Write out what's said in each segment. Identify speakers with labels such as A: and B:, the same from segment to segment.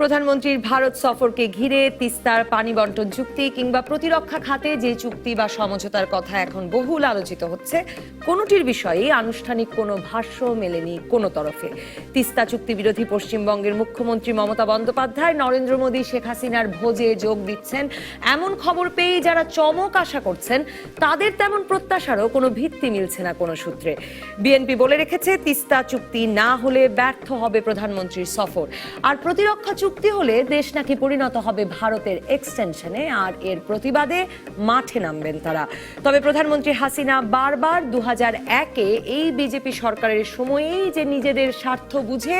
A: প্রধানমন্ত্রীর ভারত সফরকে ঘিরে তিস্তার পানি বন্টন চুক্তি কিংবা প্রতিরক্ষা খাতে যে চুক্তি বা সমঝোতার কথা এখন বহুল আলোচিত হচ্ছে, কোনোটির বিষয়ে আনুষ্ঠানিক কোনো ভাষ্য মেলেনি কোনো তরফে। তিস্তা চুক্তি বিরোধী পশ্চিমবঙ্গের মুখ্যমন্ত্রী মমতা বন্দ্যোপাধ্যায় নরেন্দ্র মোদী শেখ হাসিনার ভোজে যোগ দিচ্ছেন এমন খবর পেয়ে যারা চমক আশা করছেন, তাদের তেমন প্রত্যাশারও কোনো ভিত্তি মিলছে না কোনো সূত্রে। বিএনপি বলে রেখেছে, তিস্তা চুক্তি না হলে ব্যর্থ হবে প্রধানমন্ত্রীর সফর, আর প্রতিরক্ষা চুক্তি হলে দেশ নাকি পরিণত হবে ভারতের এক্সটেনশনে, আর এর প্রতিবাদে মাঠে নামবেন তারা। তবে প্রধানমন্ত্রী হাসিনা বারবার 2001-এ এই বিজেপি সরকারের সময়েই যে নিজেদের স্বার্থ বুঝে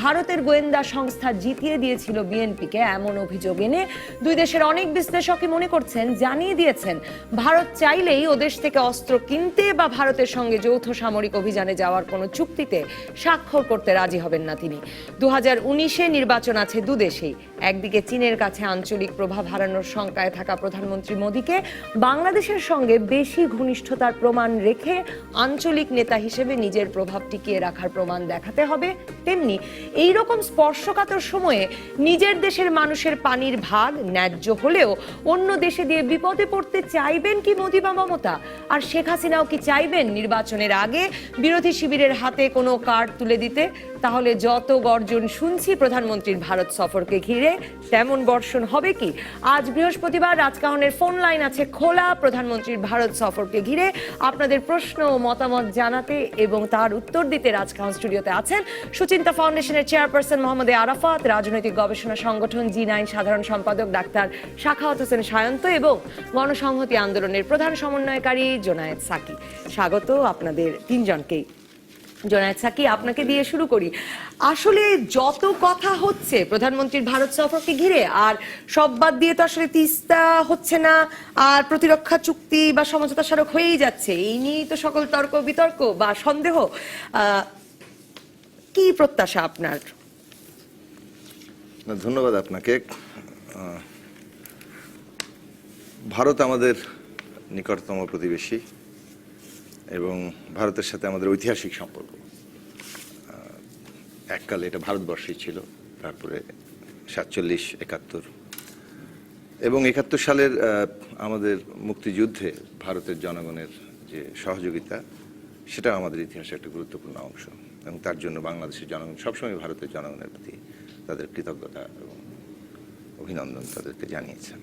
A: ভারতের গোয়েন্দা সংস্থা জিতিয়ে দিয়েছিল বিএনপিকে, এমন অভিযোগ এনে দুই দেশের অনেক বিশ্লেষকই মনে করছেন, জানিয়ে দিয়েছেন ভারত চাইলেই ওদেশ থেকে অস্ত্র কিনতে বা ভারতের সঙ্গে যৌথ সামরিক অভিযানে যাওয়ার কোনো চুক্তিতে স্বাক্ষর করতে রাজি হবেন না তিনি। 2019-এ নির্বাচন আছে দুদেশেই। একদিকে চীনের কাছে আঞ্চলিক প্রভাব হারানোর শঙ্কায় থাকা প্রধানমন্ত্রী মোদীকে বাংলাদেশের সঙ্গে বেশি ঘনিষ্ঠতার প্রমাণ রেখে আঞ্চলিক নেতা হিসেবে নিজের প্রভাব টিকিয়ে রাখার প্রমাণ দেখাতে হবে, তেমনি এইরকম স্পর্শকাতর সময়ে নিজের দেশের মানুষের পানির ভাগ ন্যায্য হলেও অন্য দেশে দিয়ে বিপদে পড়তে চাইবেন কি মোদী বা মমতা? আর শেখ হাসিনাও কি চাইবেন নির্বাচনের আগে বিরোধী শিবিরের হাতে কোনো কার্ড তুলে দিতে? তাহলে যত গর্জন শুনছি প্রধানমন্ত্রীর ভারত সফরকে ঘিরে, তেমন বর্ষণ হবে কি? আজ বৃহস্পতিবার রাজকাহনের ফোন লাইন আছে খোলা। প্রধানমন্ত্রীর ভারত সফরকে ঘিরে আপনাদের প্রশ্ন ও মতামত জানাতে এবং তার উত্তর দিতে রাজকাহন স্টুডিওতে আছেন সুচিন্তা ফাউন্ডেশনের চেয়ারপারসন মোহাম্মদ আরাফাত, রাজনৈতিক গবেষণা সংগঠন G9 সাধারণ সম্পাদক ডাক্তার সাখাওয়াত হোসেন সায়ন্ত এবং গণসংহতি আন্দোলনের প্রধান সমন্বয়কারী জোনায়েদ সাকি। স্বাগত আপনাদের তিনজনকেই। জোনায়েদ সাকি, আপনাকে দিয়ে শুরু করি। আসলে যত কথা হচ্ছে প্রধানমন্ত্রীর ভারত সফরকে ঘিরে, আর সব বাদ দিয়ে তো আসলে তিস্তা হচ্ছে না, আর প্রতিরক্ষা চুক্তি বা সমঝোতা স্মারক হয়েই যাচ্ছে, এই নিয়েই তো সকল তর্ক বিতর্ক বা সন্দেহ। কি প্রত্যাশা আপনার?
B: ধন্যবাদ আপনাকে। ভারত আমাদের নিকটতম প্রতিবেশী এবং ভারতের সাথে আমাদের ঐতিহাসিক সম্পর্ক। এককালে এটা ভারতবর্ষই ছিল, তারপরে 47, 71 এবং 71 সালের আমাদের মুক্তিযুদ্ধে ভারতের জনগণের যে সহযোগিতা, সেটা আমাদের ইতিহাসের একটা গুরুত্বপূর্ণ অংশ এবং তার জন্য বাংলাদেশের জনগণ সবসময় ভারতের জনগণের প্রতি তাদের কৃতজ্ঞতা এবং অভিনন্দন তাদেরকে জানিয়েছেন।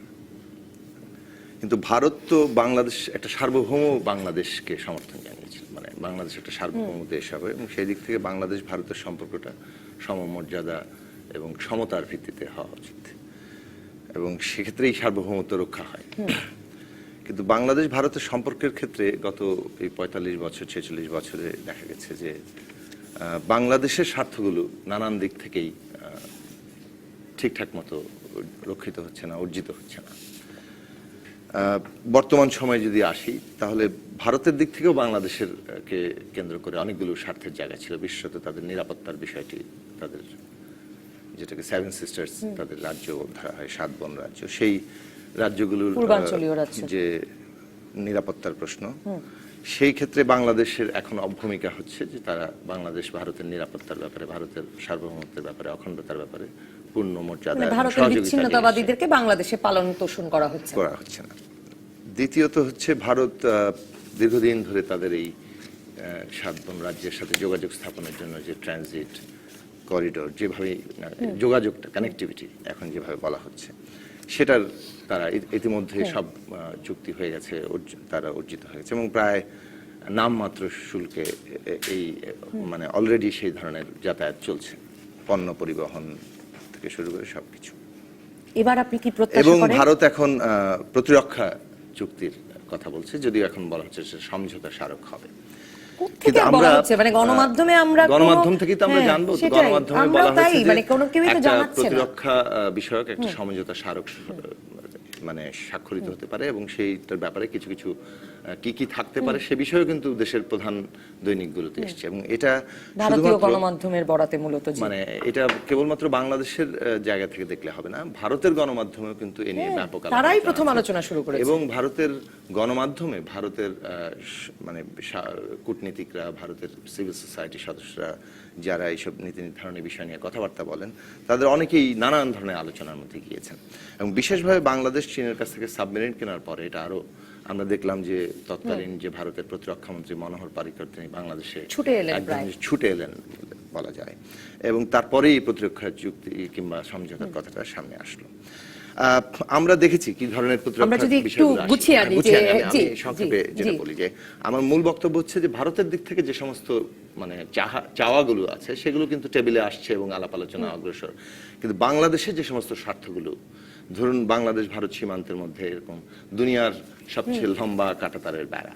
B: কিন্তু ভারত তো বাংলাদেশ একটা সার্বভৌম বাংলাদেশকে সমর্থন জানিয়েছিল, মানে বাংলাদেশ একটা সার্বভৌম দেশ হবে এবং সেই দিক থেকে বাংলাদেশ ভারতের সম্পর্কটা সমমর্যাদা এবং সমতার ভিত্তিতে হওয়া উচিত এবং সেক্ষেত্রেই সার্বভৌমত্ব রক্ষা হয়। কিন্তু বাংলাদেশ ভারতের সম্পর্কের ক্ষেত্রে গত এই 45 বছর 46 বছরে দেখা গেছে যে বাংলাদেশের স্বার্থগুলো নানান দিক থেকেই ঠিকঠাক মতো রক্ষিত হচ্ছে না, অর্জিত হচ্ছে না। বর্তমান সময়ে যদি আসি, তাহলে ভারতের দিক থেকেও বাংলাদেশের কে কেন্দ্র করে অনেকগুলো স্বার্থের জায়গা ছিল, বিশেষত তাদের নিরাপত্তার বিষয়টি, তাদের যেটাকে 7 সিস্টার্স তাদের রাজ্য ধরা হয়, 7 বন রাজ্য, সেই রাজ্যগুলোর যে নিরাপত্তার প্রশ্ন, সেই ক্ষেত্রে বাংলাদেশের এখন ভূমিকা হচ্ছে যে তারা বাংলাদেশ ভারতের নিরাপত্তার ব্যাপারে, ভারতের সার্বভৌমত্বের ব্যাপারে, অখণ্ডতার ব্যাপারে পূর্ণ মর্যাদা
A: বিচ্ছিন্নতাবাদীদেরকে বাংলাদেশে পালন পোষণ করা হচ্ছে
B: না। দ্বিতীয়ত হচ্ছে ভারত দীর্ঘদিন ধরে তাদের এই 7 বন রাজ্যের সাথে যোগাযোগ স্থাপনের জন্য যে ট্রানজিট করিডোর, যেভাবে যোগাযোগটা, কানেক্টিভিটি এখন যেভাবে বলা হচ্ছে, সেটার তারা ইতিমধ্যে সব চুক্তি হয়ে গেছে, তারা অর্জিত হয়ে গেছে এবং প্রায় নামমাত্র শুল্কে এই মানে অলরেডি সেই ধরনের যাতায়াত চলছে, পণ্য পরিবহন থেকে শুরু করে সবকিছু।
A: এবার আপনি কি প্রত্যাশা করেন?
B: এবং ভারত এখন প্রতিরক্ষা চুক্তির কথা বলছে, যদিও এখন বলা হচ্ছে সমঝোতা স্মারক হবে।
A: কিন্তু আমরা মানে গণমাধ্যম
B: থেকেই তো আমরা জানবো, গণমাধ্যমে বলা হচ্ছে যে প্রতিরক্ষা বিষয়ক একটা সমঝোতা স্মারক মানে স্বাক্ষরিত হতে পারে এবং সেইটার ব্যাপারে কিছু কিছু কি থাকতে পারে সে বিষয়েও কিন্তু দেশের প্রধান দৈনিকগুলোতে এসেছে এবং এটা
A: ভারতীয় গণমাধ্যমের বরাতে মূলত
B: মানে এটা কেবলমাত্র বাংলাদেশের জায়গা থেকে দেখলে হবে না, ভারতের গণমাধ্যমেও কিন্তু এ নিয়ে ব্যাপক
A: তারাই প্রথম আলোচনা শুরু করেছে
B: এবং ভারতের গণমাধ্যমে ভারতের মানে কূটনীতিকরা, ভারতের সিভিল সোসাইটির সদস্যরা যারা এইসব নীতি নির্ধারণের বিষয় নিয়ে কথাবার্তা বলেন তাদের অনেকেই নানান ধরনের আলোচনার মধ্যে গিয়েছেন এবং বিশেষভাবে বাংলাদেশ চীনের কাছ থেকে সাবমেরিন কেনার পরে এটা আরো আমরা দেখলাম যে তৎকালীন যে ভারতের প্রতিরক্ষা মন্ত্রী মনোহর পারিকর তিনি বাংলাদেশে ছুটে এলেন বলা যায় এবং তারপরেই প্রতিরক্ষা চুক্তি কিংবা সমঝোতার কথাটা সামনে আসলো। আমরা দেখেছি কি ধরনের প্রতিরক্ষা সংক্ষেপে যেটা বলি যে আমার মূল বক্তব্য হচ্ছে যে ভারতের দিক থেকে যে সমস্ত মানে চাওয়াগুলো আছে সেগুলো কিন্তু টেবিলে আসছে এবং আলাপ আলোচনা অগ্রসর, কিন্তু বাংলাদেশের যে সমস্ত স্বার্থগুলো, ধরুন বাংলাদেশ ভারত সীমান্তের মধ্যে এরকম দুনিয়ার সবচেয়ে লম্বা কাঁটাতারের বেড়া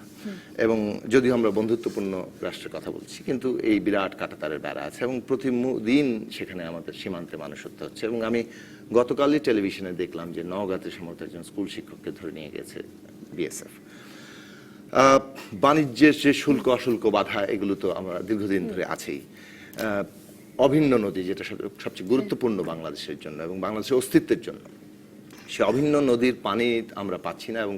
B: এবং যদিও আমরা বন্ধুত্বপূর্ণ রাষ্ট্রের কথা বলছি কিন্তু এই বিরাট কাঁটাতারের বেড়া আছে এবং প্রতিদিন সেখানে আমাদের সীমান্তে মানুষ হত্যা হচ্ছে এবং আমি গতকালই টেলিভিশনে দেখলাম যে নওগাঁতে সম্ভবত একজন স্কুল শিক্ষককে ধরে নিয়ে গেছে বিএসএফ। বাণিজ্যের যে শুল্ক অশুল্ক বাধা এগুলো তো আমরা দীর্ঘদিন ধরে আছেই। অভিন্ন নদী যেটা সবচেয়ে গুরুত্বপূর্ণ বাংলাদেশের জন্য এবং বাংলাদেশের অস্তিত্বের জন্য, সে অভিন্ন নদীর পানি আমরা পাচ্ছি না এবং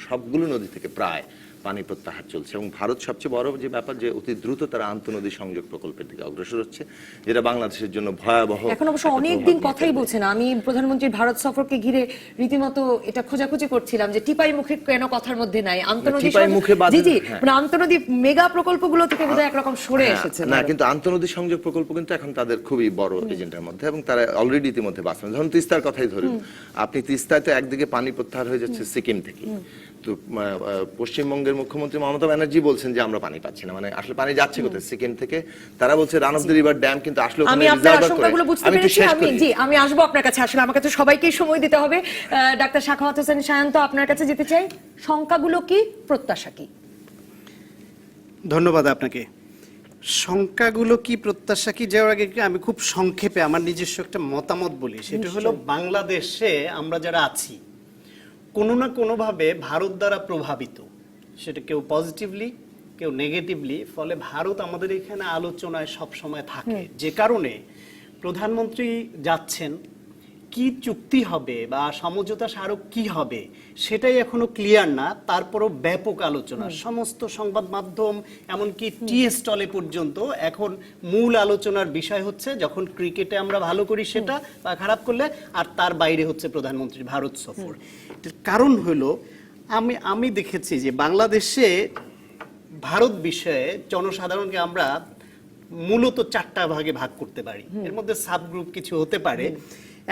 B: সবগুলো নদী থেকে প্রায় পানি প্রত্যাহার চলছে এবং ভারত সবচেয়ে বড় যে ব্যাপার যে অতি দ্রুত তারা আন্তঃনদী সংযোগ প্রকল্পের দিকে অগ্রসর হচ্ছে যেটা বাংলাদেশের জন্য ভয়াবহ।
A: এখন অবশ্য অনেকদিন কথাই বলছেন, আমি প্রধানমন্ত্রীর ভারত সফরকে ঘিরে রীতিমতো এটা খোঁজাখুঁজি করছিলাম যে টিপাই মুখে কেন কথার মধ্যে নাই আন্তঃনদী মানে আন্তঃনদী মেগা প্রকল্পগুলো থেকে বোধহয় একরকম সরে এসেছে
B: না, কিন্তু আন্তঃনদী সংযোগ প্রকল্প কিন্তু এখন তাদের খুবই বড় এজেন্ডার মধ্যে এবং তারা অলরেডি ইতিমধ্যে বাস্তবায়ন। ধরুন তিস্তার কথাই ধরুন, আপনি তিস্তায় তো একদিকে পানি প্রত্যাহার হয়ে যাচ্ছে সিকিম থেকে, তো পশ্চিমবঙ্গের মুখ্যমন্ত্রী মমতা ব্যানার্জি বলছেন যে আমরা পানি পাচ্ছি না, মানে আসলে পানি যাচ্ছে কোথায় সিকিম থেকে, তারা বলছে run of the river dam কিন্তু আসলে
A: আমি আপনার আশঙ্কাগুলো বুঝতে পেরেছি। আমি আসবো আপনার কাছে, আসলে আমাকে তো সবাইকেই সময় দিতে হবে। ডাক্তার সাখাওয়াত হোসেন শায়ান, তো আপনার কাছে যেতে চাই, শঙ্কাগুলো কি, প্রত্যাশা কি?
C: ধন্যবাদ আপনাকে। শঙ্কাগুলো কি, প্রত্যাশা কি, যাওয়ার আগে আমি খুব সংক্ষেপে আমার নিজস্ব একটা মতামত বলি। সেটা হলো বাংলাদেশে আমরা যারা আছি কোনো না কোনোভাবে ভারত দ্বারা প্রভাবিত, সেটা কেউ পজিটিভলি কেউ নেগেটিভলি। ফলে ভারত আমাদের এখানে আলোচনায় সব সময় থাকে, যে কারণে প্রধানমন্ত্রী যাচ্ছেন, কি চুক্তি হবে বা সমঝোতা স্মারক কি হবে সেটাই এখনো ক্লিয়ার না, তারপরও ব্যাপক আলোচনা। সমস্ত সংবাদ মাধ্যম এমনকি টি স্টলে পর্যন্ত এখন মূল আলোচনার বিষয় হচ্ছে যখন ক্রিকেটে আমরা ভালো করি সেটা বা খারাপ করলে, আর তার বাইরে হচ্ছে প্রধানমন্ত্রীর ভারত সফর। কারণ হলো আমি দেখেছি যে বাংলাদেশে ভারত বিষয়ে জনসাধারণকে আমরা মূলত 4টা ভাগে ভাগ করতে পারি, এর মধ্যে সাব গ্রুপ কিছু হতে পারে।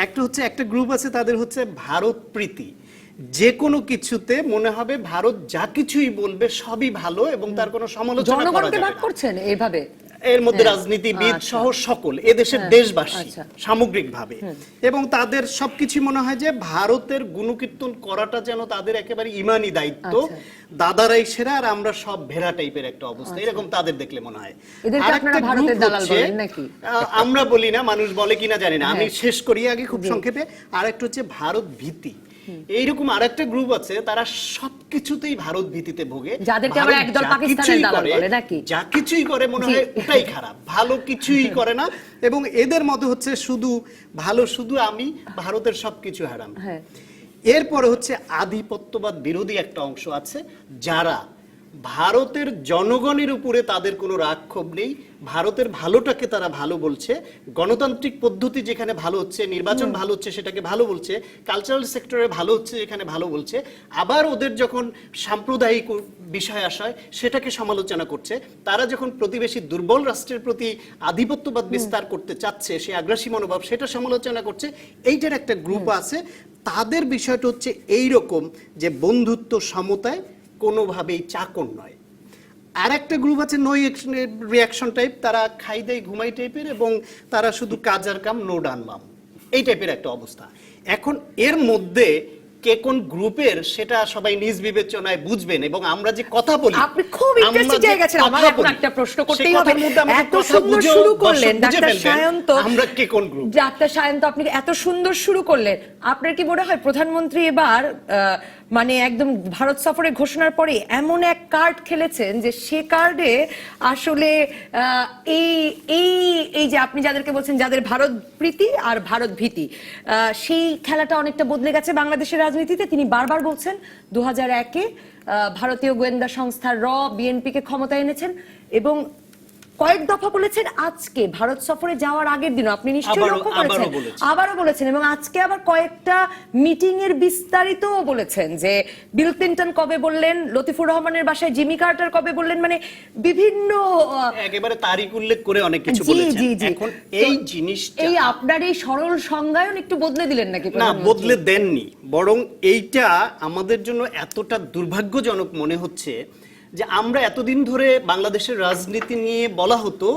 C: একটা হচ্ছে, একটা গ্রুপ আছে তাদের হচ্ছে ভারত প্রীতি, যে কোনো কিছুতে মনে হবে ভারত যা কিছুই বলবে সবই ভালো এবং তার কোনো সমালোচনা করা যাবে না।
A: ভাগ করছেন এইভাবে,
C: এর মধ্যে রাজনীতিবিদ সহ সকল এদেশের দেশবাসী সামগ্রিকভাবে, এবং তাদের সবকিছু মনে হয় যে ভারতের গুণকীর্তন করাটা যেন তাদের একেবারে ইমানি দায়িত্ব, দাদারাই সেরা আর আমরা সব ভেড়া টাইপের একটা অবস্থা, এরকম তাদের দেখলে মনে হয়। আমরা বলি না, মানুষ বলে কিনা জানি না, আমি শেষ করি আগে খুব সংক্ষেপে। আর একটা হচ্ছে ভারত ভীতি। এইরকম আরেকটা গ্রুপ আছে তারা সবকিছুতেই ভারত ভীতিতে ভোগে,
A: যাদেরকে আমরা একদল পাকিস্তানের দালাল বলে নাকি,
C: যা কিছুই করে মনে হয় ওটাই খারাপ, ভালো কিছুই করে না। এবং এদের মধ্যে হচ্ছে শুধু ভালো শুধু আমি, ভারতের সবকিছু হারাম। এরপরে হচ্ছে আধিপত্যবাদ বিরোধী একটা অংশ আছে যারা ভারতের জনগণের উপরে তাদের কোনো রাগ ক্ষোভ নেই, ভারতের ভালোটাকে তারা ভালো বলছে, গণতান্ত্রিক পদ্ধতি যেখানে ভালো হচ্ছে, নির্বাচন ভালো হচ্ছে সেটাকে ভালো বলছে, কালচারাল সেক্টরে ভালো হচ্ছে যেখানে ভালো বলছে, আবার ওদের যখন সাম্প্রদায়িক বিষয় আসায় সেটাকে সমালোচনা করছে। তারা যখন প্রতিবেশী দুর্বল রাষ্ট্রের প্রতি আধিপত্যবাদ বিস্তার করতে চাচ্ছে, সে আগ্রাসী মনোভাব, সেটা সমালোচনা করছে। এইটার একটা গ্রুপ আছে, তাদের বিষয়টা হচ্ছে এইরকম যে বন্ধুত্ব সমতায় কোনোভাবেই চাকর নয়। আর একটা গ্রুপ আছে নো রিয়াকশন টাইপ, তারা খাই দেয় ঘুমাই টাইপের এবং তারা শুধু কাজ আর কাম, নো ডান বাম, এই টাইপের একটা অবস্থা। এখন এর মধ্যে কে কোন গ্রুপের সেটা সবাই নিজ বিবেচনায় বুঝবেন, এবং আমরা যে কথা বলি,
A: আপনি খুব ইন্টারেস্টিং জায়গা ছিল। আমার এখন একটা প্রশ্ন করতেই হবে। এত সুন্দর শুরু করলেন ডাক্তার সায়ন্ত,
C: আমরা কে কোন গ্রুপ।
A: ডাক্তার সায়ন্ত আপনি এত সুন্দর শুরু করলেন, আপনার কি মনে হয় প্রধানমন্ত্রী এবার মানে একদম ভারত সফরে ঘোষণার পরে এমন এক কার্ড খেলেছেন যে সে কার্ডে আসলে এই এই এই যে আপনি যাদেরকে বলছেন যাদের ভারত প্রীতি আর ভারত ভীতি, সেই খেলাটা অনেকটা বদলে গেছে বাংলাদেশের রাজনীতিতে? তিনি বারবার বলছেন 2001-এ ভারতীয় গোয়েন্দা সংস্থার বিএনপিকে ক্ষমতায় এনেছেন, এবং কয়েক দফা বলেছেন। আজকে ভারত সফরে যাওয়ার আগের দিন আপনি নিশ্চয়ই লক্ষ্য করেছেন, আবারও বলেছেন, এবং আজকে আবার কয়েকটা মিটিং এর বিস্তারিত বলেছেন যে বিল ক্লিনটন কবে বললেন, লতিফুর রহমানের বাসায় জিমি কার্টার কবে বললেন, মানে বিভিন্ন
C: একেবারে তারিখ উল্লেখ করে অনেক কিছু বলেছেন। এখন এই জিনিসটা,
A: এই আপনার এই সরল সংজ্ঞায়ন একটু বদলে দিলেন নাকি?
C: না, বদলে দেননি, বরং এইটা আমাদের জন্য এতটা দুর্ভাগ্যজনক মনে হচ্ছে যে আমরা এতদিন ধরে বাংলাদেশের রাজনীতি নিয়ে বলা হতো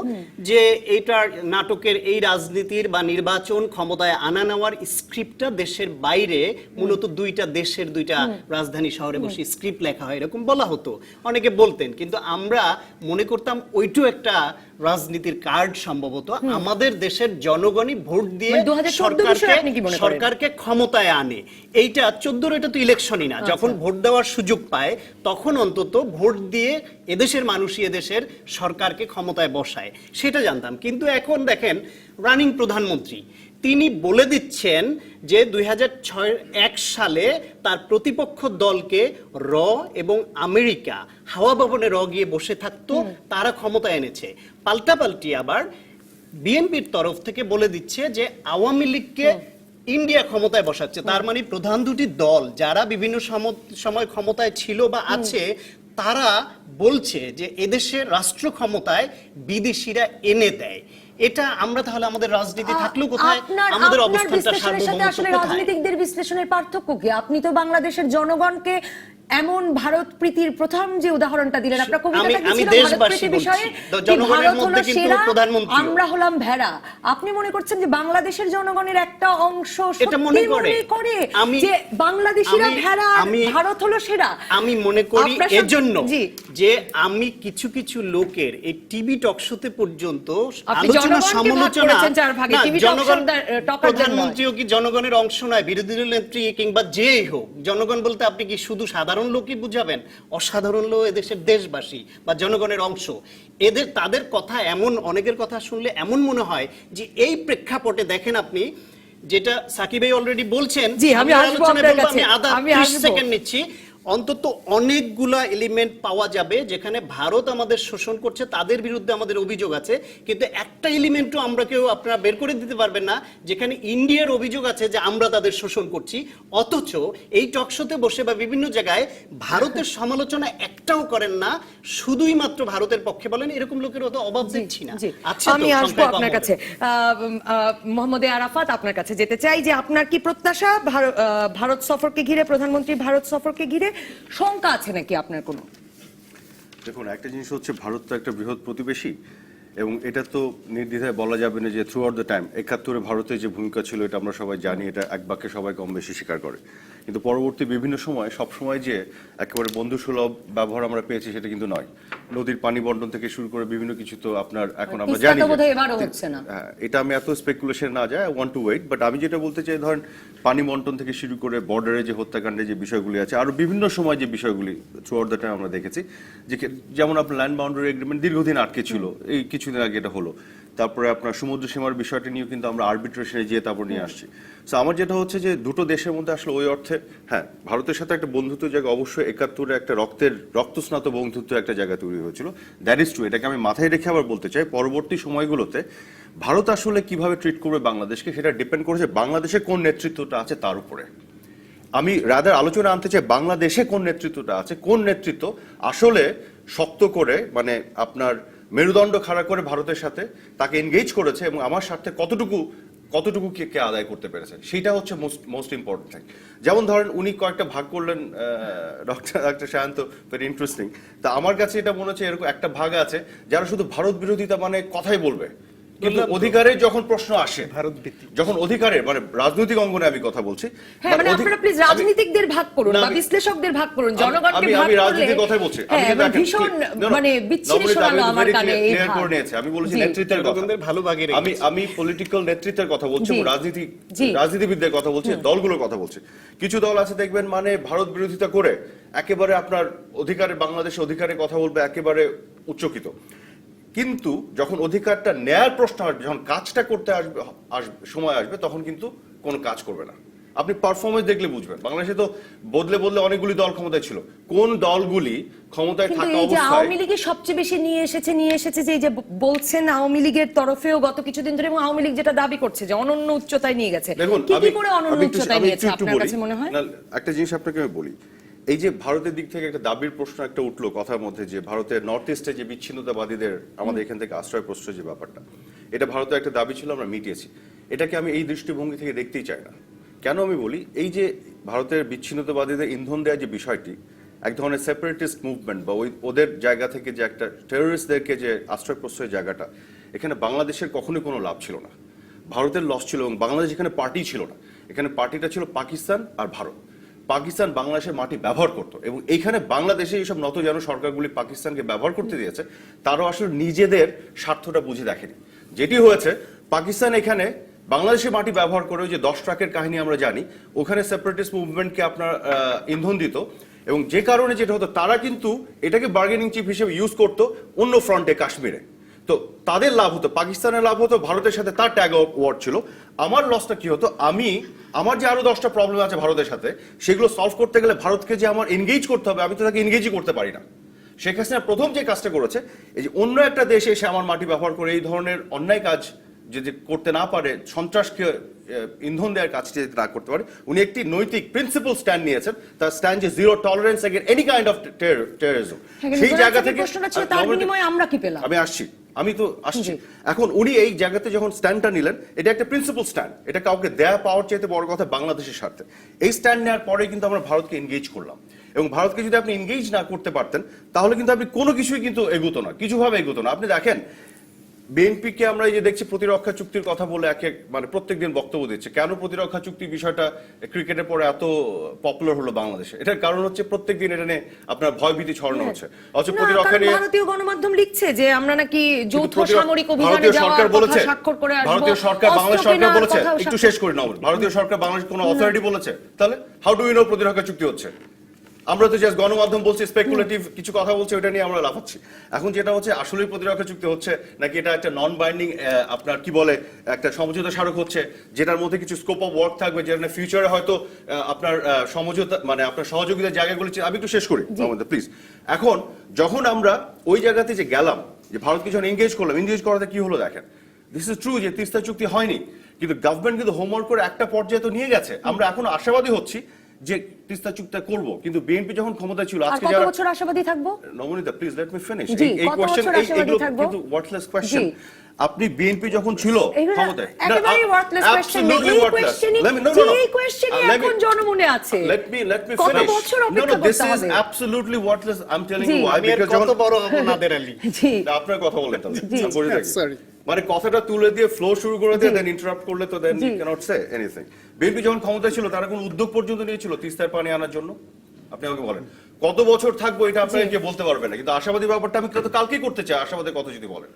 C: যে এইটার নাটকের এই রাজনীতির বা নির্বাচন ক্ষমতায় আনা নেওয়ার স্ক্রিপ্টটা দেশের বাইরে মূলত দুইটা দেশের দুইটা রাজধানী শহরে বসে স্ক্রিপ্ট লেখা হয়, এরকম বলা হতো, অনেকে বলতেন। কিন্তু আমরা মনে করতাম ওইটাও একটা রাজনীতির কার্ড, সম্ভবত আমাদের দেশের জনগণই ভোট দিয়ে সরকারকে ক্ষমতায় আনে। এইটা 14-র, এটা তো ইলেকশনই না, যখন ভোট দেওয়ার সুযোগ পায় তখন অন্তত ভোট দিয়ে এদেশের মানুষই এদেশের সরকারকে ক্ষমতায় বসায়, সেটা জানতাম। কিন্তু এখন দেখেন রানিং প্রধানমন্ত্রী তিনি বলে দিচ্ছেন যে 2001 সালে তার প্রতিপক্ষ দলকে এবং আমেরিকা হাওয়া ভবনে গিয়ে বসে থাকতো, তারা ক্ষমতা এনেছে। পাল্টাপাল্টি আবার বিএনপির তরফ থেকে বলে দিচ্ছে যে আওয়ামী লীগকে ইন্ডিয়া ক্ষমতায় বসাচ্ছে। তার মানে প্রধান দুটি দল যারা বিভিন্ন সময় ক্ষমতায় ছিল বা আছে, তারা বলছে যে এদেশের রাষ্ট্র ক্ষমতায় বিদেশিরা এনে দেয়। এটা আমরা তাহলে আমাদের রাজনীতি থাকলেও কোথায়, আমাদের অবস্থানটা সার্বভৌমত্ব কোথায়?
A: রাজনীতিকদের বিশ্লেষণের পার্থক্য কি? আপনি তো বাংলাদেশের জনগণকে এমন ভারত প্রীতির প্রথম যে উদাহরণটা দিলেন, আপনার কবিতাটা কি ছিল ভারত প্রীতি বিষয়ে?
C: জনগণের মধ্যে কিন্তু প্রধানমন্ত্রী,
A: আমরা হলাম ভেড়া। আপনি মনে করছেন যে বাংলাদেশের জনগণের একটা অংশ
C: এটা মনে করে
A: যে বাংলাদেশিরা ভেড়া, ভারত হলো সেরা?
C: আমি মনে করি এজন্য যে আমি কিছু কিছু লোকের এই টিভি টক শোতে পর্যন্ত আলোচনা সমালোচনা, প্রধানমন্ত্রীও কি জনগণের অংশ নয়, বিরোধী দলের নেত্রী কিংবা যেই হোক, জনগণ বলতে আপনি কি শুধু সাধারণ লোকই বুঝাবেন? অসাধারণ লোক এদেশের দেশবাসী বা জনগণের অংশ। তাদের কথা এমন, অনেকের কথা শুনলে এমন মনে হয় যে এই প্রেক্ষাপটে দেখেন আপনি, যেটা সাকিব ভাই অলরেডি বলছেন,
A: আমি
C: আধা 30 সেকেন্ড নিচ্ছি, অন্তত অনেকগুলা এলিমেন্ট পাওয়া যাবে যেখানে ভারত আমাদের শোষণ করছে, তাদের বিরুদ্ধে আমাদের অভিযোগ আছে। কিন্তু একটা এলিমেন্টও আমরা কেউ আপনারা বের করে দিতে পারবেন না যেখানে ইন্ডিয়ার অভিযোগ আছে যে আমরা তাদের শোষণ করছি। অথচ এই টকশোতে বসে বা বিভিন্ন জায়গায় ভারতের সমালোচনা একটাও করেন না, শুধুই মাত্র ভারতের পক্ষে বলেন। এরকম লোকের অত অভাব দেখছি না।
A: আমি আসবো আপনার কাছে, মোহাম্মদ আরাফাত, আপনার কাছে যেতে চাই যে আপনার কি প্রত্যাশা ভারত সফরকে ঘিরে, প্রধানমন্ত্রী ভারত সফরকে ঘিরে শঙ্কা আছে নাকি আপনার কোনো?
D: দেখুন, একটা জিনিস হচ্ছে, ভারত তো একটা বৃহৎ প্রতিবেশী, এবং এটা তো নির্দ্বিধায় বলা যাবে না যে থ্রু আউট দ্য টাইম 71-এ ভারতের যে ভূমিকা ছিল এটা আমরা সবাই জানি, এটা এক বাক্যে সবাই কম বেশি স্বীকার করে। কিন্তু পরবর্তী বিভিন্ন সময় সবসময় যে একেবারে বন্ধুসুলভ ব্যবহার আমরা পেয়েছি সেটা কিন্তু নয়। নদীর পানি বন্টন থেকে শুরু করে বিভিন্ন কিছু তো আপনার এখন আমরা জানি, এটা আমি এত স্পেকুলেশন না যায়, I want to wait. But আমি যেটা বলতে চাই, ধরেন পানি বন্টন থেকে শুরু করে বর্ডারে যে হত্যাকাণ্ডের যে বিষয়গুলি আছে, আরো বিভিন্ন সময় যে বিষয়গুলি থ্রু আউট দ্য টাইম আমরা দেখেছি, যে যেমন আপনার ল্যান্ড বাউন্ডারি এগ্রিমেন্ট দীর্ঘদিন আটকে ছিল, এই কিছুদিন আগে এটা হলো। তারপরে আপনার সমুদ্র সীমার বিষয়টা নিয়েও কিন্তু আমরা আরবিট্রেশনে যেয়ে তারপর নিয়ে আসছি। সো আমার যেটা হচ্ছে যে দুটো দেশের মধ্যে আসলে ওই অর্থে, হ্যাঁ, ভারতের সাথে একটা বন্ধুত্ব জায়গা অবশ্যই 71-এ একটা রক্তস্নাত বন্ধুত্ব একটা জায়গা তৈরি হয়েছিল, দ্যাট ইজ ট্রু। এটাকে আমি মাথায় রেখে আবার বলতে চাই, পরবর্তী সময়গুলোতে ভারত আসলে কিভাবে ট্রিট করবে বাংলাদেশকে সেটা ডিপেন্ড করেছে বাংলাদেশে কোন নেতৃত্বটা আছে তার উপরে। আমি রাদার আলোচনা আনতে চাই বাংলাদেশে কোন নেতৃত্বটা আছে, কোন নেতৃত্ব আসলে শক্ত করে, মানে আপনার মেরুদণ্ড খাড়া করে ভারতের সাথে তাকে এনগেজ করেছে এবং আমার স্বার্থে কতটুকু কে আদায় করতে পেরেছে, সেটা হচ্ছে মোস্ট ইম্পর্টেন্ট থিং। যেমন ধরেন উনি কয়েকটা ভাগ করলেন, ডক্টর সায়ন্ত, ভেরি ইন্টারেস্টিং। তা আমার কাছে এটা মনে হচ্ছে এরকম একটা ভাগ আছে যারা শুধু ভারত বিরোধিতা মানে কথাই বলবে, কিন্তু অধিকারের যখন প্রশ্ন আসে,
C: ভারত ভিত্তিক।
D: যখন অধিকারের মানে রাজনৈতিক অঙ্গনে আমি কথা বলছি,
A: হ্যাঁ মানে আপনারা প্লিজ রাজনীতিকদের ভাগ করুন
D: না,
A: বা বিশ্লেষকদের ভাগ করুন, জনগণকে
D: আমি
A: ভাগ করলে
D: রাজনীতির কথাই বলছি। আমি
A: হ্যাঁ,
D: কিন্তু
A: মানে ভীষণ মানে বিচ্ছিরি শোনালো আমার কানে এই
D: ক্লিয়ার
A: ভাগ।
D: করে নিয়েছে। আমি বলছি
A: জি।
D: নেতৃত্বের কথা,
C: জনগণদের ভালো ভাগে
D: আমি আমি পলিটিক্যাল নেতৃত্বের কথা বলছি,
A: জি।
D: এবং
A: জি।
D: রাজনীতিবিদদের কথা বলছি, দলগুলোর কথা বলছি। কিছু দল আছে দেখবেন মানে ভারত বিরোধিতা করে একেবারে আপনার অধিকারের, বাংলাদেশের অধিকারের কথা বলবে একেবারে উচ্চকিত, কিন্তু যখন অধিকারটা ন্যায়ের প্রশ্ন আসবে, যখন কাজটা করতে আসবে সময় আসবে, তখন কিন্তু কোনো কাজ করবে না। আপনি পারফরমেন্স দেখলে বুঝবেন। বাংলাদেশে তো বদলে বদলে অনেকগুলি দল ক্ষমতায় ছিল, কোন দলগুলি ক্ষমতায়
A: কিন্তু
D: থাকা
A: এই যে
D: অবস্থায়
A: আওয়ামী লীগের সবচেয়ে বেশি নিয়ে এসেছে যে এই যে বলছেন আওয়ামী লীগের তরফেও গত কিছুদিন ধরে, এবং আওয়ামী লীগ যেটা দাবি করছে যে অনন্য উচ্চতায় নিয়ে গেছে,
D: দেখুন,
A: কি
D: আমি
A: করে অনন্য
D: আমি একটু
A: উচ্চতায়
D: আমি
A: নিয়েছে
D: একটু
A: আপনার
D: বলি।
A: কাছে মনে হয়?
D: না, একটা জিনিস আপনাকে আমি বলি, এই যে ভারতের দিক থেকে একটা দাবির প্রশ্ন একটা উঠলো কথার মধ্যে, যে ভারতের নর্থ ইস্টে যে বিচ্ছিন্নতাবাদীদের আমাদের এখান থেকে আশ্রয় প্রশ্রয় যে ব্যাপারটা, এটা ভারতের একটা দাবি ছিল, আমরা মিটিয়েছি। এটাকে আমি এই দৃষ্টিভঙ্গি থেকে দেখতেই চাই না। কেন আমি বলি, এই যে ভারতের বিচ্ছিন্নতাবাদীদের ইন্ধন দেওয়ার যে বিষয়টি, এক ধরনের সেপারেটিস্ট মুভমেন্ট বা ওদের জায়গা থেকে যে একটা টেররিস্টদেরকে যে আশ্রয় প্রশ্রয়ের জায়গাটা, এখানে বাংলাদেশের কখনোই কোনো লাভ ছিল না, ভারতের লস ছিল। এবং বাংলাদেশ এখানে পার্টি ছিল না, এখানে পার্টিটা ছিল পাকিস্তান আর ভারত। পাকিস্তান বাংলাদেশের মাটি ব্যবহার করত, এবং এইখানে বাংলাদেশে এইসব নতজানু সরকারগুলি পাকিস্তানকে ব্যবহার করতে দিয়েছে, তারাও আসলে নিজেদের স্বার্থটা বুঝে দেখেনি। যেটি হয়েছে, পাকিস্তান এখানে বাংলাদেশের মাটি ব্যবহার করে, ওই যে 10 ট্রাকের কাহিনী আমরা জানি, ওখানে সেপারেটিস্ট মুভমেন্টকে আপনার ইন্ধন দিত, এবং যে কারণে যেটা হতো, তারা কিন্তু এটাকে বার্গেনিং চিপ হিসেবে ইউজ করতো অন্য ফ্রন্টে, কাশ্মীরে। তো তাদের লাভ হতো, পাকিস্তানের লাভ হতো, ভারতের সাথে তার ট্যাগ অফ ওয়ার ছিল। আমার লসটা কি হতো, আমার যে আরো 10টা প্রবলেম আছে ভারতের সাথে, সেগুলো সলভ করতে গেলে ভারতকে যে আমার এনগেজ করতে হবে, আমি তো তাকে এনগেজই করতে পারি না। শেখ হাসিনা প্রথম যে কাজটা করেছে, এই যে অন্য একটা দেশে এসে আমার মাটি ব্যবহার করে এই ধরনের অন্যায় কাজ যদি করতে না পারে, সন্ত্রাসকে ইন্ধন দেওয়ার কাজটি যদি না করতে পারে, উনি একটি নৈতিক প্রিন্সিপাল স্ট্যান্ড নিয়েছেন। তার স্ট্যান্ড যে zero tolerance against any kind of terrorism. সেই জায়গা থেকে
A: প্রশ্নটা ছিল তার বিনিময়ে আমরা কি পেলাম?
D: আমি তো আসছি। এখন উনি এই জায়গাতে যখন স্ট্যান্ডটা নিলেন, এটা একটা প্রিন্সিপাল স্ট্যান্ড, এটা কাউকে দেয়া পাওয়ার চাইতে বড় কথা বাংলাদেশের স্বার্থে। এই স্ট্যান্ড নেওয়ার পরে কিন্তু আমরা ভারতকে এনগেজ করলাম, এবং ভারতকে যদি আপনি এনগেজ না করতে পারতেন, তাহলে কিন্তু আপনি কোনো কিছুই কিন্তু এগোতো না, কিছুভাবে এগোতো না। আপনি দেখেন বিএনপিকে আমরা এই যে দেখছি প্রতিরক্ষা চুক্তির কথা বলে মানে প্রত্যেকদিন বক্তব্য দিচ্ছে। কেন প্রতিরক্ষা চুক্তি বিষয়টা ক্রিকেটের পরে এত পপুলার হলো বাংলাদেশে? এটার কারণ হচ্ছে প্রত্যেকদিন এটা নিয়ে আপনার ভয়ভীতি ছড়ানো হচ্ছে। অথচ প্রতিরক্ষা নিয়ে
A: ভারতীয় গণমাধ্যম লিখছে যে আমরা নাকি যৌথ সামরিক অভিযানে
D: ভারতীয়
A: যাওয়ার
D: সরকার
A: কথা
D: বলেছে,
A: স্বাক্ষর করে আসব,
D: ভারতীয় সরকার, বাংলাদেশ সরকার বলেছে, একটু শেষ করে নাও, ভারতীয় সরকার বাংলাদেশ কোনো অথরিটি বলেছে? তাহলে হাউ ডু ইউ নো প্রতিরক্ষা চুক্তি হচ্ছে? আমরা তো জাস্ট গণমাধ্যম বলছি, স্পেকুলেটিভ কিছু কথা বলছে, ওটা নিয়ে আমরা লাফাচ্ছি। এখন যেটা হচ্ছে, আসলেই প্রতিরক্ষা চুক্তি হচ্ছে নাকি এটা একটা নন বাইন্ডিং আপনার কি বলে একটা সমঝোতা স্মারক হচ্ছে, যেটার মধ্যে কিছু স্কোপ অফ ওয়ার্ক থাকবে, যেটা ফিউচারে হয়তো আপনার সমঝোতা মানে আপনার সহযোগিতার জায়গাগুলি। আমি একটু শেষ করি প্লিজ। এখন যখন আমরা ওই জায়গাতে যে গেলাম, যে ভারতকে যখন এনগেজ করলাম, এনগেজ করাতে কি হলো দেখেন, দিস ইজ ট্রু যে তিস্তা চুক্তি হয়নি, কিন্তু গভর্নমেন্ট কিন্তু হোমওয়ার্ক করে একটা পর্যায়ে তো নিয়ে গেছে। আমরা এখন আশাবাদী হচ্ছি যে তিস্তা চুক্তি করব, কিন্তু বিএনপি যখন ক্ষমতায় ছিল, আজকে যারা
A: কত বছর আশাবাদী থাকবো?
D: Namanita please let me finish.
A: এই কোশ্চেন
D: এইগুলো কিন্তু ওয়ার্থলেস কোশ্চেন। আপনি বিএনপি যখন ছিল ক্ষমতায়,
A: একেবারে ওয়ার্থলেস কোশ্চেন, এই কোশ্চেনই এই কোশ্চেনই এখন জনমনে আছে।
D: লেট মি
A: কত
D: ফিনিশ।
A: বছর অপেক্ষা করতে হবে?
D: This is absolutely worthless. I am telling you why, because
C: কত বড় হবো নাদের আলী।
A: জি,
D: আপনার কথা বলেন তাহলে আমি বলে থাকি।
C: সরি,
D: মানে কথাটা তুলে দিয়ে ফ্লো শুরু করে দিয়ে দেন ইন্টারাপ্ট করলে তো then you cannot say anything. BNP যখন ক্ষমতায় ছিল, তারা কোন উদ্যোগ পর্যন্ত নিয়েছিল তিস্তার পানি আনার জন্য? আপনি আমাকে বলেন কত বছর থাকবো, এটা আপনাকে কে বলতে পারবে না। কিন্তু আশাবাদী ব্যাপারটা আমি তো কালকেই করতে চাই। আশাবাদের কথা যদি বলেন,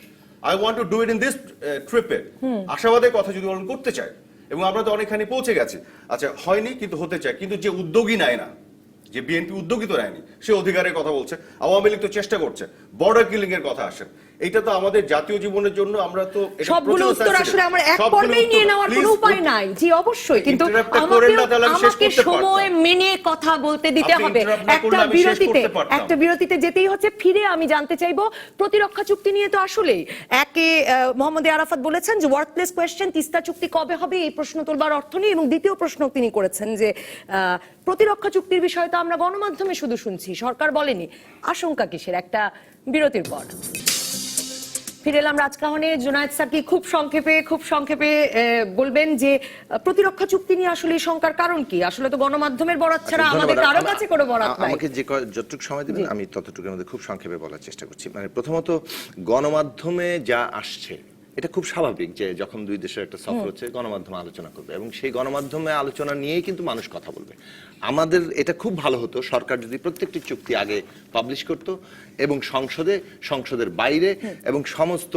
D: I want to do it in this ট্রিপে, আশাবাদের কথা যদি বলেন করতে চাই, এবং আমরা তো অনেকখানি পৌঁছে গেছি। আচ্ছা, হয়নি কিন্তু হতে চায়, কিন্তু যে উদ্যোগী নেয় না, যে বিএনপি উদ্যোগী তো নেয়নি, সে অধিকারের কথা বলছে। আওয়ামী লীগ তো চেষ্টা করছে, বর্ডার কিলিং এর কথা আসেন। এটা তো আমাদের জাতীয় জীবনের জন্য আমরা তো
A: সবগুলো উত্তর আসলে আমরা এক পর্বেই নিয়ে নেওয়ার কোনো উপায় নাই। জি অবশ্যই, কিন্তু আমাকে সময় মেনে কথা বলতে দিতে হবে। একটা বিরতিতে যেতেই হচ্ছে। ফিরে আমি জানতে চাইবো, প্রতিরক্ষা চুক্তি নিয়ে তো আসলেই একে মোহাম্মদ আরাফাত বলেছেন যে ওয়ার্থলেস কোয়েশ্চেন, তিস্তা চুক্তি কবে হবে এই প্রশ্ন তোলবার অর্থ নেই। এবং দ্বিতীয় প্রশ্ন তিনি করেছেন যে প্রতিরক্ষা চুক্তির বিষয়ে তো আমরা গণমাধ্যমে শুধু শুনছি, সরকার বলেনি। আশঙ্কা কিসের? একটা বিরতির পর ফিরে এলাম রাজকাহনে। জুনায়েদ সাকি খুব সংক্ষেপে বলবেন যে প্রতিরক্ষা চুক্তি নিয়ে আসলে শঙ্কার কারণ কি? আসলে তো গণমাধ্যমের বরাত ছাড়া আমাদের কারো কাছে কোনো বরাত নাই।
B: আমাকে যতটুকু সময় দিবেন আমি ততটুকুর মধ্যে খুব সংক্ষেপে বলার চেষ্টা করছি। মানে প্রথমত গণমাধ্যমে যা আসছে এটা খুব স্বাভাবিক যে যখন দুই দেশের একটা সফর হচ্ছে গণমাধ্যমে আলোচনা করবে এবং সেই গণমাধ্যমে আলোচনা নিয়েই কিন্তু মানুষ কথা বলবে। আমাদের এটা খুব ভালো হতো সরকার যদি প্রত্যেকটি চুক্তি আগে পাবলিশ করত এবং সংসদের বাইরে এবং সমস্ত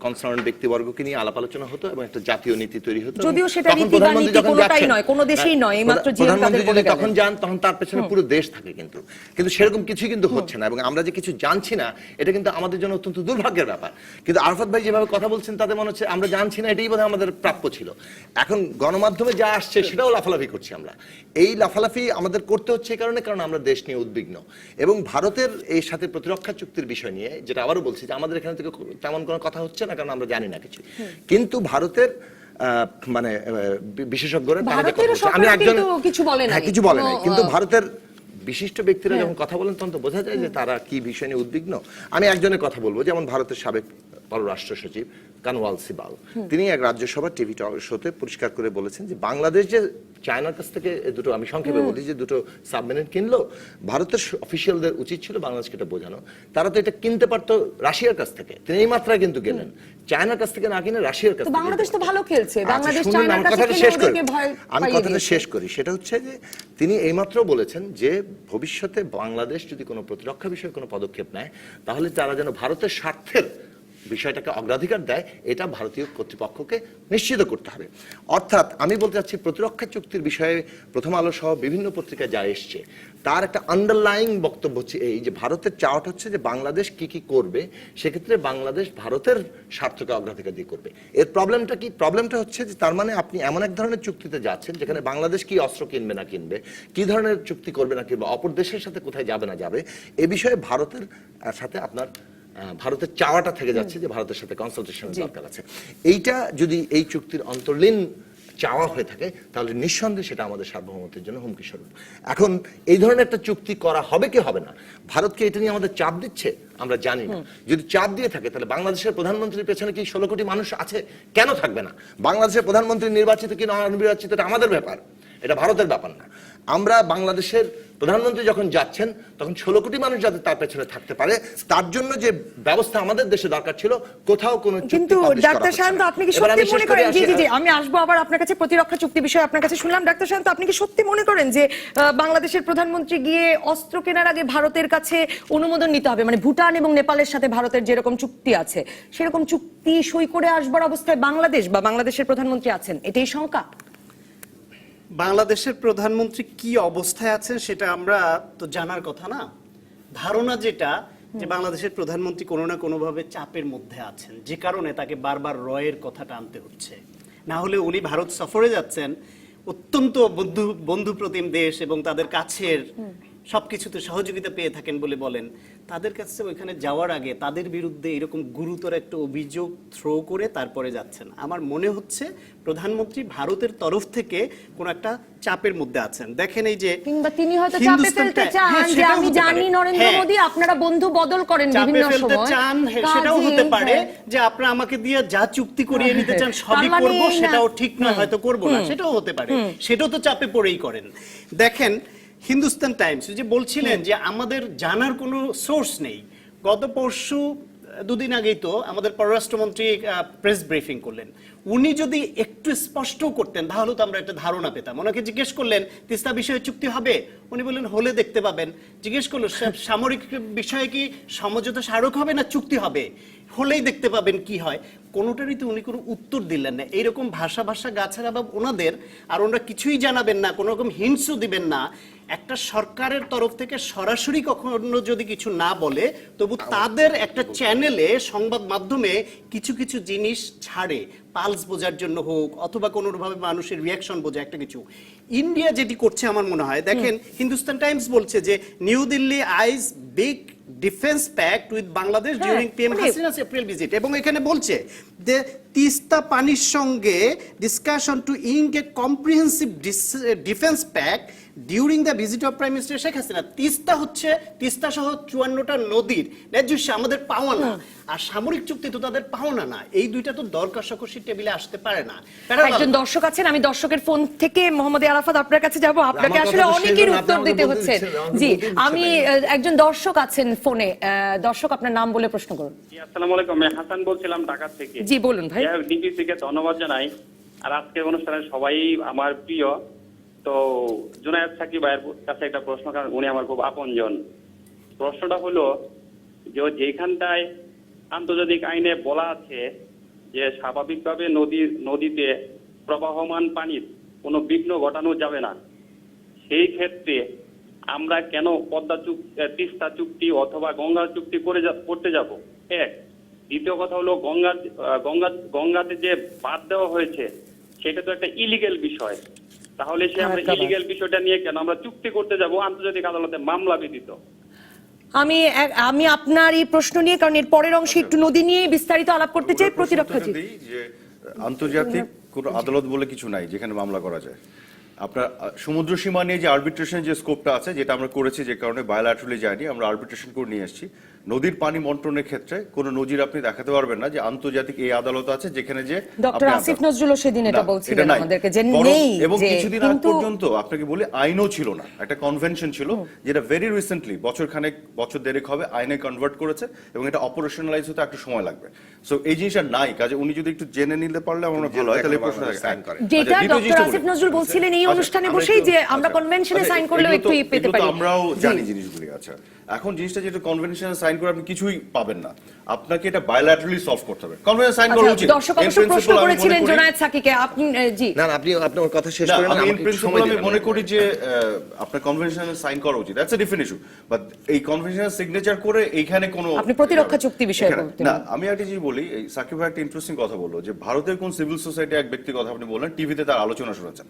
B: কনসার্ন ব্যক্তিবর্গকে নিয়ে আলাপ আলোচনা হতো এবং একটা জাতীয় নীতি তৈরি হতো।
A: যদিও সেটা
B: তখন
A: নীতি বা
B: প্রধানমন্ত্রী
A: নীতি
B: যখন
A: কোনোটাই
B: যাচ্ছেন,
A: নয়, কোনো দেশেই নয়, এই মাত্র জিএম
B: প্রধানমন্ত্রী
A: তাদের বলে
B: যদি তখন
A: গেলেন।
B: যান তখন তার পেছনে পুরো দেশ থাকে, কিন্তু সেরকম কিছুই কিন্তু হচ্ছে না এবং আমরা যে কিছু জানছি না এটা কিন্তু আমাদের জন্য অত্যন্ত দুর্ভাগ্যের ব্যাপার। কিন্তু আরাফাত ভাই যেভাবে কথা বলছেন তাতে মনে হচ্ছে আমরা জানছি না, এটাই বোধহয় আমাদের প্রাপ্য ছিল। এখন গণমাধ্যমে যা আসছে সেটাও লাফালাফি করছি আমরা। এই লাফালাফি আমাদের করতে হচ্ছে কারণ আমরা দেশ নিয়ে উদ্বিগ্ন এবং ভারতের এই সাথে প্রতিরক্ষা চুক্তির বিষয় নিয়ে যেটা আবারও বলছি যে আমাদের এখান থেকে তেমন কোনো কথা হচ্ছে না কারণ আমরা জানি না কিছু। কিন্তু ভারতের মানে বিশেষজ্ঞরা
A: আমি একজন কিছু বলে না,
B: কিছু বলে না, কিন্তু ভারতের বিশিষ্ট ব্যক্তিরা যখন কথা বলেন তখন তো বোঝা যায় যে তারা কি বিষয় নিয়ে উদ্বিগ্ন। আমি একজনের কথা বলবো, যেমন ভারতের সাবেক পররাষ্ট্র সচিব কানওয়াল সিবাল, তিনি এক রাজ্যসভা টিভি শোতে পরিষ্কার করে বলেছেন যে বাংলাদেশ যে চায়নার কাছ থেকে দুটো, আমি সংক্ষেপে বলি, যে দুটো সাবমেরিন কিনলো, ভারতের অফিসিয়ালদের উচিত ছিল বাংলাদেশকে এটা বোঝানো তারা তো এটা কিনতে পারতো রাশিয়ার কাছ থেকে। তিনি এই মাত্রায় কিন্তু গেলেন চায়নার কাছ থেকে না কিনে রাশিয়ার কাছ থেকে।
A: বাংলাদেশ তো ভালো খেলছে, বাংলাদেশ
B: শুনুন,
A: চায়নার
B: আমি
A: কাছে
B: কথাটা
A: কিনে
B: শেষ করি,
A: ওদেরকে ভয়
B: আমি
A: পাইয়ে
B: কথাটা
A: দিয়েছে।
B: শেষ করি। সেটা হচ্ছে যে তিনি এইমাত্র বলেছেন যে ভবিষ্যতে বাংলাদেশ যদি কোনো প্রতিরক্ষা বিষয়ে কোনো পদক্ষেপ নেয় তাহলে তারা যেন ভারতের স্বার্থের বিষয়টাকে অগ্রাধিকার দেয়, এটা ভারতীয় কর্তৃপক্ষকে নিশ্চিত করতে হবে। অর্থাৎ আমি বলতে চাচ্ছি প্রতিরক্ষা চুক্তির বিষয়ে প্রথম আলো সহ বিভিন্ন পত্রিকায় যা এসছে তার একটা আন্ডারলাইং বক্তব্য হচ্ছে এই যে ভারতের চাওয়াটা হচ্ছে যে বাংলাদেশ কি কি করবে সেক্ষেত্রে বাংলাদেশ ভারতের স্বার্থকে অগ্রাধিকার দিয়ে করবে। এর প্রবলেমটা কি? প্রবলেমটা হচ্ছে যে তার মানে আপনি এমন এক ধরনের চুক্তিতে যাচ্ছেন যেখানে বাংলাদেশ কি অস্ত্র কিনবে না কিনবে, কি ধরনের চুক্তি করবে না কিংবা অপর দেশের সাথে কোথায় যাবে না যাবে, এ বিষয়ে ভারতের সাথে আপনার ভারতের চাওয়াটা থেকে যাচ্ছে যে ভারতের সাথে কনসালটেশনের দরকার আছে। এইটা যদি এই চুক্তির অন্তর্লীন চাওয়া হয়ে থাকে তাহলে নিঃসন্দেহে সেটা আমাদের সার্বভৌমত্বের জন্য হুমকি স্বরূপ। এখন এই ধরনের একটা চুক্তি করা হবে কি হবে না, ভারতকে এটা নিয়ে আমাদের চাপ দিচ্ছে আমরা জানি না। যদি চাপ দিয়ে থাকে তাহলে বাংলাদেশের প্রধানমন্ত্রীর পেছনে কি 16 কোটি মানুষ আছে? কেন থাকবে না? বাংলাদেশের প্রধানমন্ত্রী নির্বাচিত কি না অনির্বাচিত এটা আমাদের ব্যাপার, এটা ভারতের ব্যাপার না। আমরা বাংলাদেশের প্রধানমন্ত্রী যখন যাচ্ছেন তখন 16 কোটি মানুষ যাতে তার পেছনে থাকতে পারে তার জন্য যে ব্যবস্থা আমাদের দেশে দরকার ছিল কোথাও কোনো চুক্তি
A: কিন্তু
B: পাবলিশ করা
A: ডাক্তার
B: হচ্ছে
A: শান্ত
B: না।
A: আপনি কি
B: এবার
A: সত্যি
B: আমি শেষ
A: মনে
B: করে
A: করেন,
B: আসি,
A: জি আমি আসবো আবার আপনার কাছে, প্রতিরক্ষা চুক্তি বিষয়ে আপনার কাছে শুনলাম ডাক্তার শান্ত, আপনি কি সত্যি মনে করেন যে বাংলাদেশের প্রধানমন্ত্রী গিয়ে অস্ত্র কেনার আগে ভারতের কাছে অনুমোদন নিতে হবে, মানে ভুটান এবং নেপালের সাথে ভারতের যেরকম চুক্তি আছে সেরকম চুক্তি সই করে আসবার অবস্থায় বাংলাদেশ বা বাংলাদেশের প্রধানমন্ত্রী আছেন, এটাই শঙ্কা?
C: বাংলাদেশের প্রধানমন্ত্রী কি অবস্থায় আছেন সেটা আমরা তো জানার কথা না। ধারণা যেটা যে বাংলাদেশের প্রধানমন্ত্রী কোনো না কোনোভাবে চাপের মধ্যে আছেন, যে কারণে তাকে বারবার রয়ের কথাটা আনতে হচ্ছে। না হলে উনি ভারত সফরে যাচ্ছেন, অত্যন্ত বন্ধুপ্রতিম দেশ এবং তাদের কাছের সবকিছুতে সহযোগিতা পেয়ে থাকেন বলে বলেন, তাদের কাছে ওইখানে যাওয়ার আগে তাদের বিরুদ্ধে এরকম গুরুতর একটা অভিযোগ থ্রো করে তারপরে যাচ্ছেন। আমার মনে হচ্ছে প্রধানমন্ত্রী ভারতের তরফ থেকে কোন একটা চাপের মধ্যে আছেন। দেখেন এই যে
A: কিংবা তিনি হয়তো চাপে ফেলতে চান যে আমি জানি নরেন্দ্র মোদী আপনারা বন্ধু বদল করেন বিভিন্ন সময়,
C: চান, সেটাও হতে পারে যে আপনারা আমাকে দিয়ে যা চুক্তি করিয়ে নিতে চান সবই করব, সেটাও ঠিক নয় হয়তো করব না, সেটাও হতে পারে, সেটাও তো চাপে পড়েই করেন। দেখেন হিন্দুস্তান টাইমস যে বলছিলেন যে আমাদের জানার কোনো সোর্স নেই, গত পরশু দুদিন আগেই তো আমাদের পররাষ্ট্রমন্ত্রী প্রেস ব্রিফিং করলেন, উনি যদি একটু স্পষ্ট করতেন তাহলে তো আমরা একটা ধারণা পেতাম। ওনাকে জিজ্ঞেস করলেন তিস্তা বিষয়ে চুক্তি হবে, উনি বললেন হলে দেখতে পাবেন। জিজ্ঞেস করলো সামরিক বিষয়ে কি সমঝোতা স্মারক হবে না চুক্তি হবে, হলেই দেখতে পাবেন কি হয়। কোনোটারই তো উনি কোনো উত্তর দিলেন না। এইরকম ভাষা গাছারা বা ওনাদের আর ওনারা কিছুই জানাবেন না, কোনো রকম হিন্টসও দিবেন না। একটা সরকারের তরফ থেকে সরাসরি কখনো যদি কিছু না বলে তবু তাদের একটা চ্যানেলে সংবাদ মাধ্যমে কিছু কিছু জিনিস ছাড়ে, পালস বোঝার জন্য হোক অথবা কোনোভাবে মানুষের রিয়াকশন বোঝা একটা কিছু। ইন্ডিয়া যেটি করছে আমার মনে হয়, দেখেন হিন্দুস্তান টাইমস বলছে যে new Delhi eyes big defence pact with Bangladesh during PM Hasina's April visit, এবং এখানে বলছে যে তিস্তা পানির সঙ্গে discussion to ink a comprehensive defence pact during the visit of prime minister Sheikh Hasina. Teesta হচ্ছে তিস্তা সহ 54টা নদীর ন্যায্য আমাদের পাওনা, আর সামরিক চুক্তি তো তাদের পাওনা না। এই দুইটা তো দর কষাকষির টেবিলে আসতে পারে না।
A: একজন দর্শক আছেন, আমি দর্শকের ফোন থেকে মোহাম্মদ আরাফাত আপনার কাছে যাব, আপনাকে আসলে অনেকের উত্তর দিতে হচ্ছে। জি আমি একজন দর্শক আছেন ফোনে। দর্শক, আপনার নাম বলে প্রশ্ন করুন।
E: জি, আসসালামু আলাইকুম। আমি হাসান বলছিলাম ঢাকা থেকে।
A: জি, বলুন ভাই।
E: ডিবিসি কে ধন্যবাদ জানাই। আর আজকের অনুষ্ঠানে সবাই আমার প্রিয়। তো জুনায়েদ সাকিব ভাইয়ের কাছে একটা প্রশ্ন, কারণ উনি আমার খুব আপনজন। প্রশ্নটা হলো যে যেখানটায় আন্তর্জাতিক আইনে বলা আছে যে স্বাভাবিকভাবে নদীতে প্রবাহমান পানির কোনো বিঘ্ন ঘটানো যাবে না, সেই ক্ষেত্রে আমরা কেন তিস্তা চুক্তি অথবা গঙ্গা চুক্তি করতে যাব? এক। দ্বিতীয় কথা হলো গঙ্গাতে যে বাদ দেওয়া হয়েছে সেটা তো একটা ইলিগেল বিষয়। তাহলে আমরা ইলিগেল বিষয়টা নিয়ে কেন আমরা চুক্তি করতে যাব আন্তর্জাতিক আদালতে মামলা ব্যতীত?
A: আমি আপনার এই প্রশ্ন নিয়ে, কারণ এর পরের অংশে একটু নদী নিয়ে বিস্তারিত আলাপ করতে চাই। প্রতিরক্ষা জি।
D: যে আন্তর্জাতিক কোনো আদালত বলে কিছু নাই যেখানে মামলা করা যায়। আপনার সমুদ্র সীমা নিয়ে যে আরবিট্রেশন যে স্কোপটা আছে, যেটা আমরা করেছি, যে কারণে বায়োল্যাটারালি যায়নি, আমরা আরবিট্রেশন করে নিয়ে এসেছি। নদীর পানি বন্টনের ক্ষেত্রে কোনো নজির আপনি দেখাতে পারবেন না যে আন্তর্জাতিক এই আদালত আছে যেখানে যে
A: ডক্টর আসিফ নজরুল সেদিন এটা বলছিলেন আমাদেরকে যে নেই।
D: এবং কিছুদিন আগ পর্যন্ত আপনাকে বলি আইনও ছিল না, একটা কনভেনশন ছিল যেটা ভেরি রিসেন্টলি বছর দেড়েক হবে আইনে কনভার্ট করেছে, এবং এটা অপারেশনালাইজ হতে একটু সময় লাগবে। সো এই জিনিসটা নাই, কাজে উনি যদি একটু জেনে নিতে পারলে আমরা ভালো হয়। তাহলে প্রশ্ন সাইন করে
A: যেটা ডক্টর আসিফ নজরুল বলছিলেন এই অনুষ্ঠানে বসেই যে আমরা কনভেনশনে সাইন করলেও একটু পেতে পারি।
D: আমরাও জানি জিনিসগুলি। আচ্ছা, এখন জিনিসটা যেটা কনভেনশনে সাইন করে আপনি কিছুই পাবেন না, আপনাকে এটা বায়োল্যাটারালি সলভ করতে হবে। কনভেনশন সাইন করা উচিত।
A: দর্শক অবশ্য প্রশ্ন করেছিলেন জুনায়েদ সাকিকে, আপনি জি
B: না আপনি আপনার কথা শেষ করেন।
D: আমি মনে করি যে আপনার কনভেনশনে সাইন করা উচিত, that's a different issue. But এই কনভেনশনে সিগনেচার করে এইখানে কোনো
A: আপনি প্রতিরক্ষা চুক্তি বিষয়ে বলতেন
D: না। আমি একটা জিনিস বলি, এই সাকিব ভাই একটা ইন্টারেস্টিং কথা বললো যে ভারতের কোন সিভিল সোসাইটি এক ব্যক্তি কথা আপনি বললেন, টিভিতে তার আলোচনা শুনেছেন,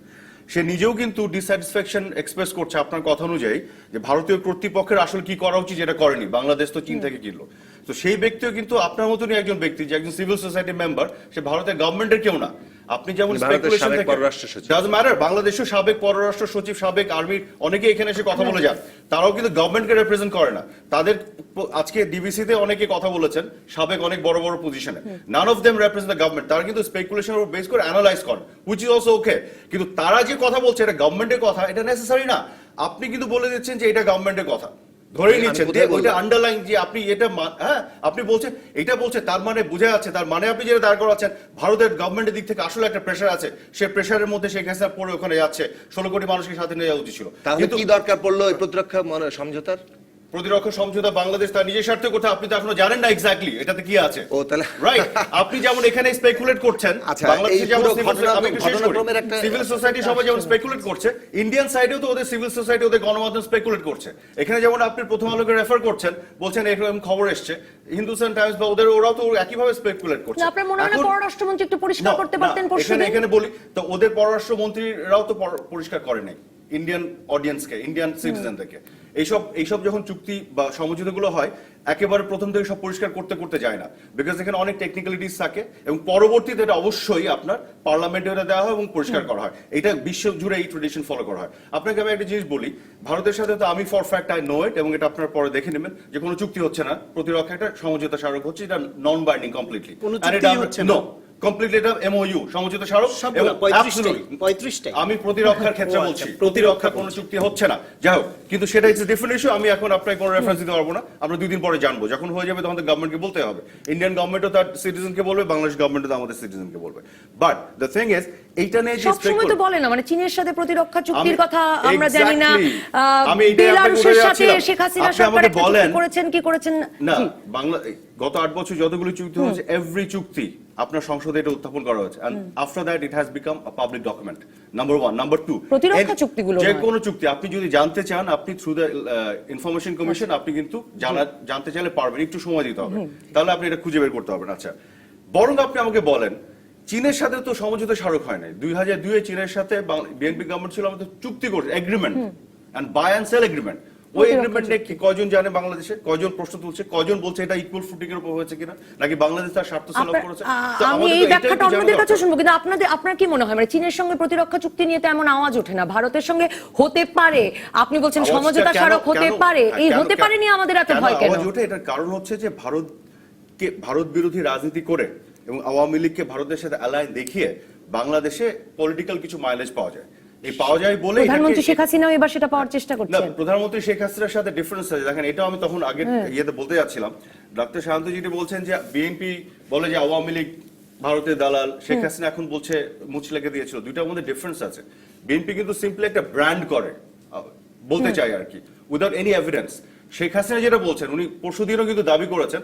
D: সে নিজেও কিন্তু ডিস্যাটিসফ্যাকশন এক্সপ্রেস করছে আপনার কথা অনুযায়ী যে ভারতীয় কর্তৃপক্ষের আসলে কি করা উচিত যেটা করেনি, বাংলাদেশ তো চীন থেকে কিনলো। তো সেই ব্যক্তিও কিন্তু আপনার মতনই একজন ব্যক্তি, যে একজন সিভিল সোসাইটি মেম্বার, সে ভারতের গভর্নমেন্টের কেউ না। আপনি যেমন স্পেকুলেশন থেকে ডাজন্ট ম্যাটার, বাংলাদেশের সাবেক পররাষ্ট্র সচিব, সাবেক আর্মির অনেকে এখানে এসে কথা বলে যান, তারাও কিন্তু গভর্নমেন্টকে রিপ্রেজেন্ট করে না। তাদের আজকে ডিবিসিতে অনেকে কথা বলেছেন সাবেক অনেক বড় বড় পজিশনে, none of them represent the government. তারা কিন্তু স্পেকুলেশনের উপর বেস করে অ্যানালাইজ করেন, হুইচ ইজ অলসো ওকে। কিন্তু তারা যে কথা বলছে এটা গভর্নমেন্টের কথা, এটা নেসেসারি না। আপনি কিন্তু বলে দিচ্ছেন যে এটা গভর্নমেন্টের কথা, ধরে নিচ্ছেন যে ওইটা আন্ডারলাইন, যে আপনি এটা আপনি বলছেন এটা বলছে, তার মানে বোঝা যাচ্ছে, তার মানে আপনি যেটা দাঁড় করাচ্ছেন ভারতের গভর্নমেন্টের দিক থেকে আসলে একটা প্রেশার আছে, সে প্রেশারের মধ্যে শেখ হাসিনা পড়ে ওখানে যাচ্ছে, 16 কোটি মানুষকে সাথে নিয়ে যাওয়া উচিত ছিল।
B: কিন্তু কি দরকার পড়লো এই প্রতিরক্ষা সমঝোতার?
D: প্রতিরক্ষা সমঝোতা বাংলাদেশ তার নিজের স্বার্থে করতে, আপনি তো এখনো জানেন না এক্স্যাক্টলি এটাতে কি আছে।
B: ও তাহলে
D: রাইট, আপনি যেমন এখানে স্পেকুলেট করছেন, বাংলাদেশে যেমন সিভিল সোসাইটি সবাই যেমন স্পেকুলেট করছে, ইন্ডিয়ান সাইডেও তো ওদের সিভিল সোসাইটি, ওদের গণমাধ্যম স্পেকুলেট করছে। এখানে যেমন আপনি প্রথম আলোকে রেফার করছেন, বলছেন এরকম খবর এসছে, হিন্দুস্তান টাইমস বা ওরাও তো একইভাবে স্পেকুলেট করছে।
A: আপনার মনে হয় পররাষ্ট্রমন্ত্রী একটু পরিষ্কার করতে পারতেন?
D: এখানে বলি তো ওদের পররাষ্ট্রমন্ত্রীরাও তো পরিষ্কার করে নাই ইন্ডিয়ান অডিয়েন্সকে, ইন্ডিয়ান সিটিজেনদেরকে। এইসব যখন চুক্তি বা সমঝোতাগুলো হয়, একেবারে প্রথম থেকে সব পরিষ্কার করতে যায় না, বিকজ এখানে অনেক টেকনিক্যালিটিস থাকে, এবং পরবর্তীতে এটা অবশ্যই আপনার পার্লামেন্টে দেওয়া হয় এবং পরিষ্কার করা হয়। এটা বিশ্ব জুড়ে এই ট্রেডিশন ফলো করা হয়। আপনাকে আমি একটা জিনিস বলি, ভারতের সাথে তো আমি ফর ফ্যাক্ট আই নো ইট, এবং এটা আপনারা পরে দেখে নেবেন যে কোনো চুক্তি হচ্ছে না, প্রতিরক্ষা একটা সমঝোতা স্মারক হচ্ছে, এটা নন বাইন্ডিং কমপ্লিটলি। কমপ্লিটলি এটা এমওইউ সমঝোতা স্মারক, এবং
C: 35টাই
D: আমি প্রতিরক্ষার ক্ষেত্রে বলছি, প্রতিরক্ষা কোনো চুক্তি হচ্ছে না। যাই হোক, কিন্তু সেটা ইটস ডিফারেন্ট ইস্যু। আমি এখন আপনাকে কোনো রেফারেন্স দিতে পারবো না, আমরা 2 দিন পরে জানবো, যখন হয়ে যাবে তখন গভর্নমেন্টকে বলতে হবে। ইন্ডিয়ান গভর্নমেন্টও তার সিটিজেনকে বলবে, বাংলাদেশ গভর্নমেন্টও আমাদের সিটিজেনকে বলবে। বাট দ্য থিং ইজ, এইটা নিয়ে যে
A: সবসময় তো বলে না, মানে চীনের সাথে প্রতিরক্ষা চুক্তির কথা আমরা
D: Exactly.
A: জানি না,
D: আমি এইটা
A: বেলারুশের
D: আপনাকে
A: সাথে
D: বলে
A: শেখ হাসিনা
D: আপনি
A: সরকার
D: আমাকে
A: একটা
D: বলেন
A: চুক্তি করেছেন কি করেছেন
D: না।
A: জি।
D: বাংলা গত 8 বছর যতগুলো চুক্তি হয়েছে, এভরি চুক্তি আপনার সংসদে এটা উত্থাপন করা হয়েছে, and after that it has become a public document. Number 1. Number 2,
A: প্রতিরক্ষা চুক্তিগুলো
D: যে কোনো চুক্তি আপনি যদি জানতে চান, আপনি থ্রু দ্য ইনফরমেশন কমিশন আপনি কিন্তু জানতে চাইলে পারবেন, একটু সময় দিতে হবে, তাহলে আপনি এটা খুঁজে বের করতে পারবেন। আচ্ছা, বরং আপনি আমাকে বলেন, চীনের সাথে তো সমঝোতা স্মারক হয় নাই। 2002 চীনের সাথে বিএনপি গভর্নমেন্ট ছিল, আমাদের চুক্তি করছে, agreement, and buy and sell agreement. ওই এগ্রিমেন্টে কি কয়জন জানে বাংলাদেশে, কয়জন প্রশ্ন তুলছে, কয়জন বলছে এটা ইকুয়াল ফুটিং এর উপর হয়েছে কিনা, নাকি বাংলাদেশ তার স্বার্থ সেল করেছে?
A: আমি এই ব্যাখ্যাটা আপনাদের কাছে শুনবো, কিন্তু আপনার কি মনে হয়, মানে চীনের সঙ্গে প্রতিরক্ষা চুক্তি নিয়ে তো এমন আওয়াজ ওঠে না, ভারতের সঙ্গে হতে পারে, আপনি বলছেন সমঝোতা স্মারক হতে পারে, এই হতে পারে নিয়ে আমাদের এত ভয় কেন?
D: আওয়াজ ওঠে, এটার কারণ হচ্ছে যে ভারত বিরোধী রাজনীতি করে এবং আওয়ামী লীগকে ভারতের সাথে অ্যালায়েন্স দেখিয়ে বাংলাদেশে পলিটিক্যাল কিছু মাইলেজ পাওয়া যায়। এই পাওয়া যায় বলে
A: প্রধানমন্ত্রী শেখ হাসিনাও এবার সেটা পাওয়ার চেষ্টা
D: না,
A: করছেন।
D: প্রধানমন্ত্রী শেখ হাসিনার সাথে ডিফারেন্স আছে। দেখেন, এটাও আমি তখন আগের ইয়েতে বলতে যাচ্ছিলাম। ডক্টর শান্ত যেটি বলছেন যে বিএনপি বলে যে আওয়ামী লীগ ভারতের দালাল, শেখ হাসিনা এখন বলছে মুছ লেগে দিয়েছিল। দুইটার মধ্যে ডিফারেন্স আছে। বিএনপি কিন্তু সিম্পলি একটা ব্র্যান্ড করে, বলতে চাই আর কি, without any evidence. Sheikh Hasina যেটা বলছেন, উনি পরশুদিনও কিন্তু দাবি করেছেন,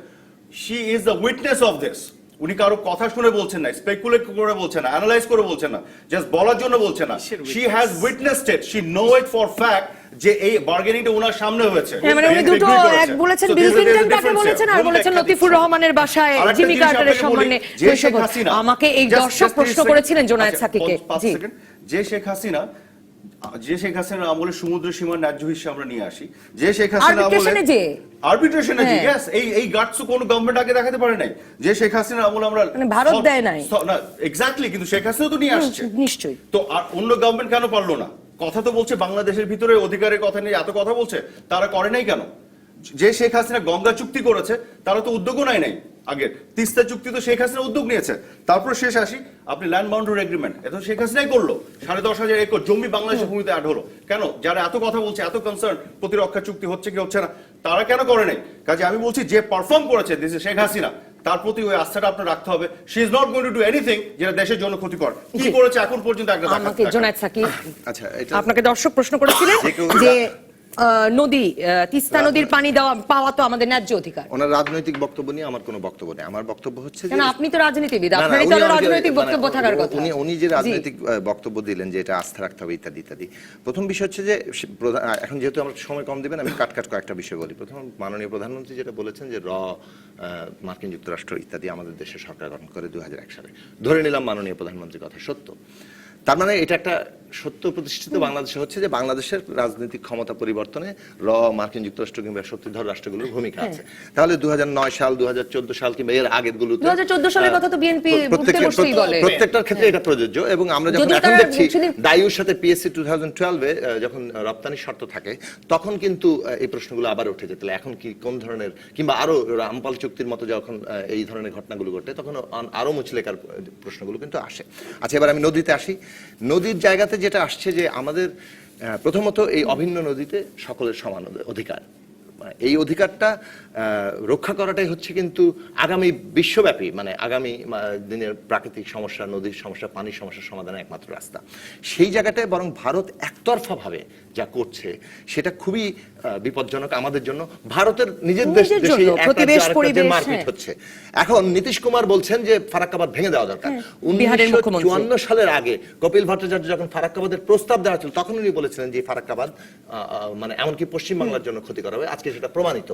D: she is the witness of this. উনি কারো কথা শুনে বলছেন না, স্পেকুলেট করে বলছেন না, অ্যানালাইজ করে বলছেন না, জাস্ট বলার জন্য বলছেন না। She has witnessed it, she no it for fact যে এই বার্গেনিংটা ওনার সামনে হয়েছে।
A: হ্যাঁ, মানে উনি দুটো, এক বলেছেন বিল ক্লিনটন কাকে বলেছেন, আর বলেছেন লতিফুর রহমানের বাসায় জিমি কার্টারের সম্মানে বৈঠক হচ্ছে। আমাকে এই দর্শক প্রশ্ন করেছিলেন জোনায়েদ সাকিকে। জি,
D: যে শেখ হাসিনার আমলে সমুদ্র সীমার ন্যায্য হিসেবে আমরা নিয়ে আসি, যে শেখ হাসিনা
A: আর্বিট্রেশনে যে
D: আর্বিট্রেশনে যে ইয়েস, এই গাটস কোন গভর্নমেন্ট আগে দেখাতে পারে নাই। যে শেখ হাসিনার আমলে আমরা
A: মানে ভারত দেয় নাই
D: না, এক্স্যাক্টলি, কিন্তু শেখ হাসিনা তো নিয়ে আসছে
A: নিশ্চয়ই।
D: তো আর অন্য গভর্নমেন্ট কেন পারলো না? কথা তো বলছে বাংলাদেশের ভিতরে অধিকারের কথা নিয়ে এত কথা বলছে, তারা করে নাই কেন? যে শেখ হাসিনা গঙ্গা চুক্তি করেছে তারা তো উদ্যোগও নাই আগের। তিস্তা চুক্তি তো শেখ হাসিনা উদ্যোগ নিয়েছে। তারপর শেষ আসি, আপনি ল্যান্ড বাউন্ডারি এগ্রিমেন্ট, এত শেখ হাসিনাই করলো। 10,500 একর জমি বাংলাদেশের ভূমিতে অ্যাড হলো কেন? যারা এত কথা বলছে, এত কনসার্ন প্রতিরক্ষা চুক্তি হচ্ছে কি হচ্ছে না, তারা কেন করে নাই? কাজে আমি বলছি, যে পারফর্ম করেছে দিস ইজ শেখ হাসিনা, তার প্রতি ওই আস্থাটা আপনার রাখতে হবে। She is not going to do anything যেটা দেশের জন্য ক্ষতিকর। কি করেছে এখন পর্যন্ত একটা
A: আমাকে জোনায়েদ সাকি,
B: আচ্ছা, এটা
A: আপনাকে দর্শক প্রশ্ন করেছিলেন যে নদী, তিস্তা নদীর পানি পাওয়া তো আমাদের ন্যায্য অধিকার।
B: ওনার রাজনৈতিক বক্তব্য নিয়ে আমার কোনো বক্তব্য নেই। আমার বক্তব্য হচ্ছে যে
A: কেন, আপনি তো রাজনীতিবিদ,
B: না, না,
A: আপনারই
B: উনি
A: তো
B: আমাকে
A: রাজনৈতিক
B: মানে
A: বক্তব্য থাকার কথা।
B: উনি যে রাজনৈতিক বক্তব্য দিলেন যে এটা আস্থা রাখতে হবে ইত্যাদি ইত্যাদি। প্রথম বিষয় হচ্ছে যে এখন যেহেতু আমরা সময় কম দিবেন, আমি কাট কয়েকটা বিষয় বলি। প্রথম, মাননীয় প্রধানমন্ত্রী যেটা বলেছেন যে মার্কিন যুক্তরাষ্ট্র ইত্যাদি আমাদের দেশে সরকার গঠন করে 2001 সালে। ধরে নিলাম মাননীয় প্রধানমন্ত্রীর কথা সত্য, তার মানে এটা একটা সত্য প্রতিষ্ঠিত বাংলাদেশে হচ্ছে যে বাংলাদেশের রাজনৈতিক ক্ষমতা পরিবর্তনে মার্কিন যুক্তরাষ্ট্র কিংবা শক্তিধর রাষ্ট্রগুলোর ভূমিকা আছে। তাহলে 2009 সাল, 2014 সাল কিংবা এর আগের গুলোতে
A: 2014 সালের কথা তো বিএনপি
B: প্রত্যেকটার ক্ষেত্রে এটা প্রযোজ্য। এবং আমরা যখন এখন দেখছি ডাইউর সাথে পিএসসি 2012-এ যখন রপ্তানি শর্ত থাকে, তখন কিন্তু এই প্রশ্নগুলো আবার উঠে যেত। এখন কি কোন ধরনের, কিংবা আরো রামপাল চুক্তির মতো যখন এই ধরনের ঘটনাগুলো ঘটে, তখন আরো মুচলেকার প্রশ্নগুলো কিন্তু আসে। আচ্ছা, এবার আমি নদীতে আসি। নদীর জায়গাতে যেটা আসছে যে আমাদের প্রথমত এই অভিন্ন নদীতে সকলের সমান অধিকার, এই অধিকারটা রক্ষা করাটাই হচ্ছে কিন্তু আগামী বিশ্বব্যাপী, মানে আগামী দিনের প্রাকৃতিক সমস্যা, নদীর সমস্যা, পানির সমস্যার সমাধানের একমাত্র রাস্তা। সেই জায়গাটায় বরং ভারত একতরফাভাবে যা করছে সেটা খুবই বিপজ্জনক আমাদের জন্য। ভারতের নিজের দেশে মারপিট হচ্ছে। এখন নীতিশ কুমার বলছেন যে ফারাক্কাবাদ ভেঙে দেওয়া দরকার। 1954 সালের আগে কপিল ভট্টাচার্য যখন ফারাক্কাবাদের প্রস্তাব দেওয়া ছিল, তখন উনি বলেছিলেন যে ফারাক্কাবাদ মানে এমনকি পশ্চিমবাংলার জন্য ক্ষতিকর হবে। আজকে সেটা প্রমাণিত।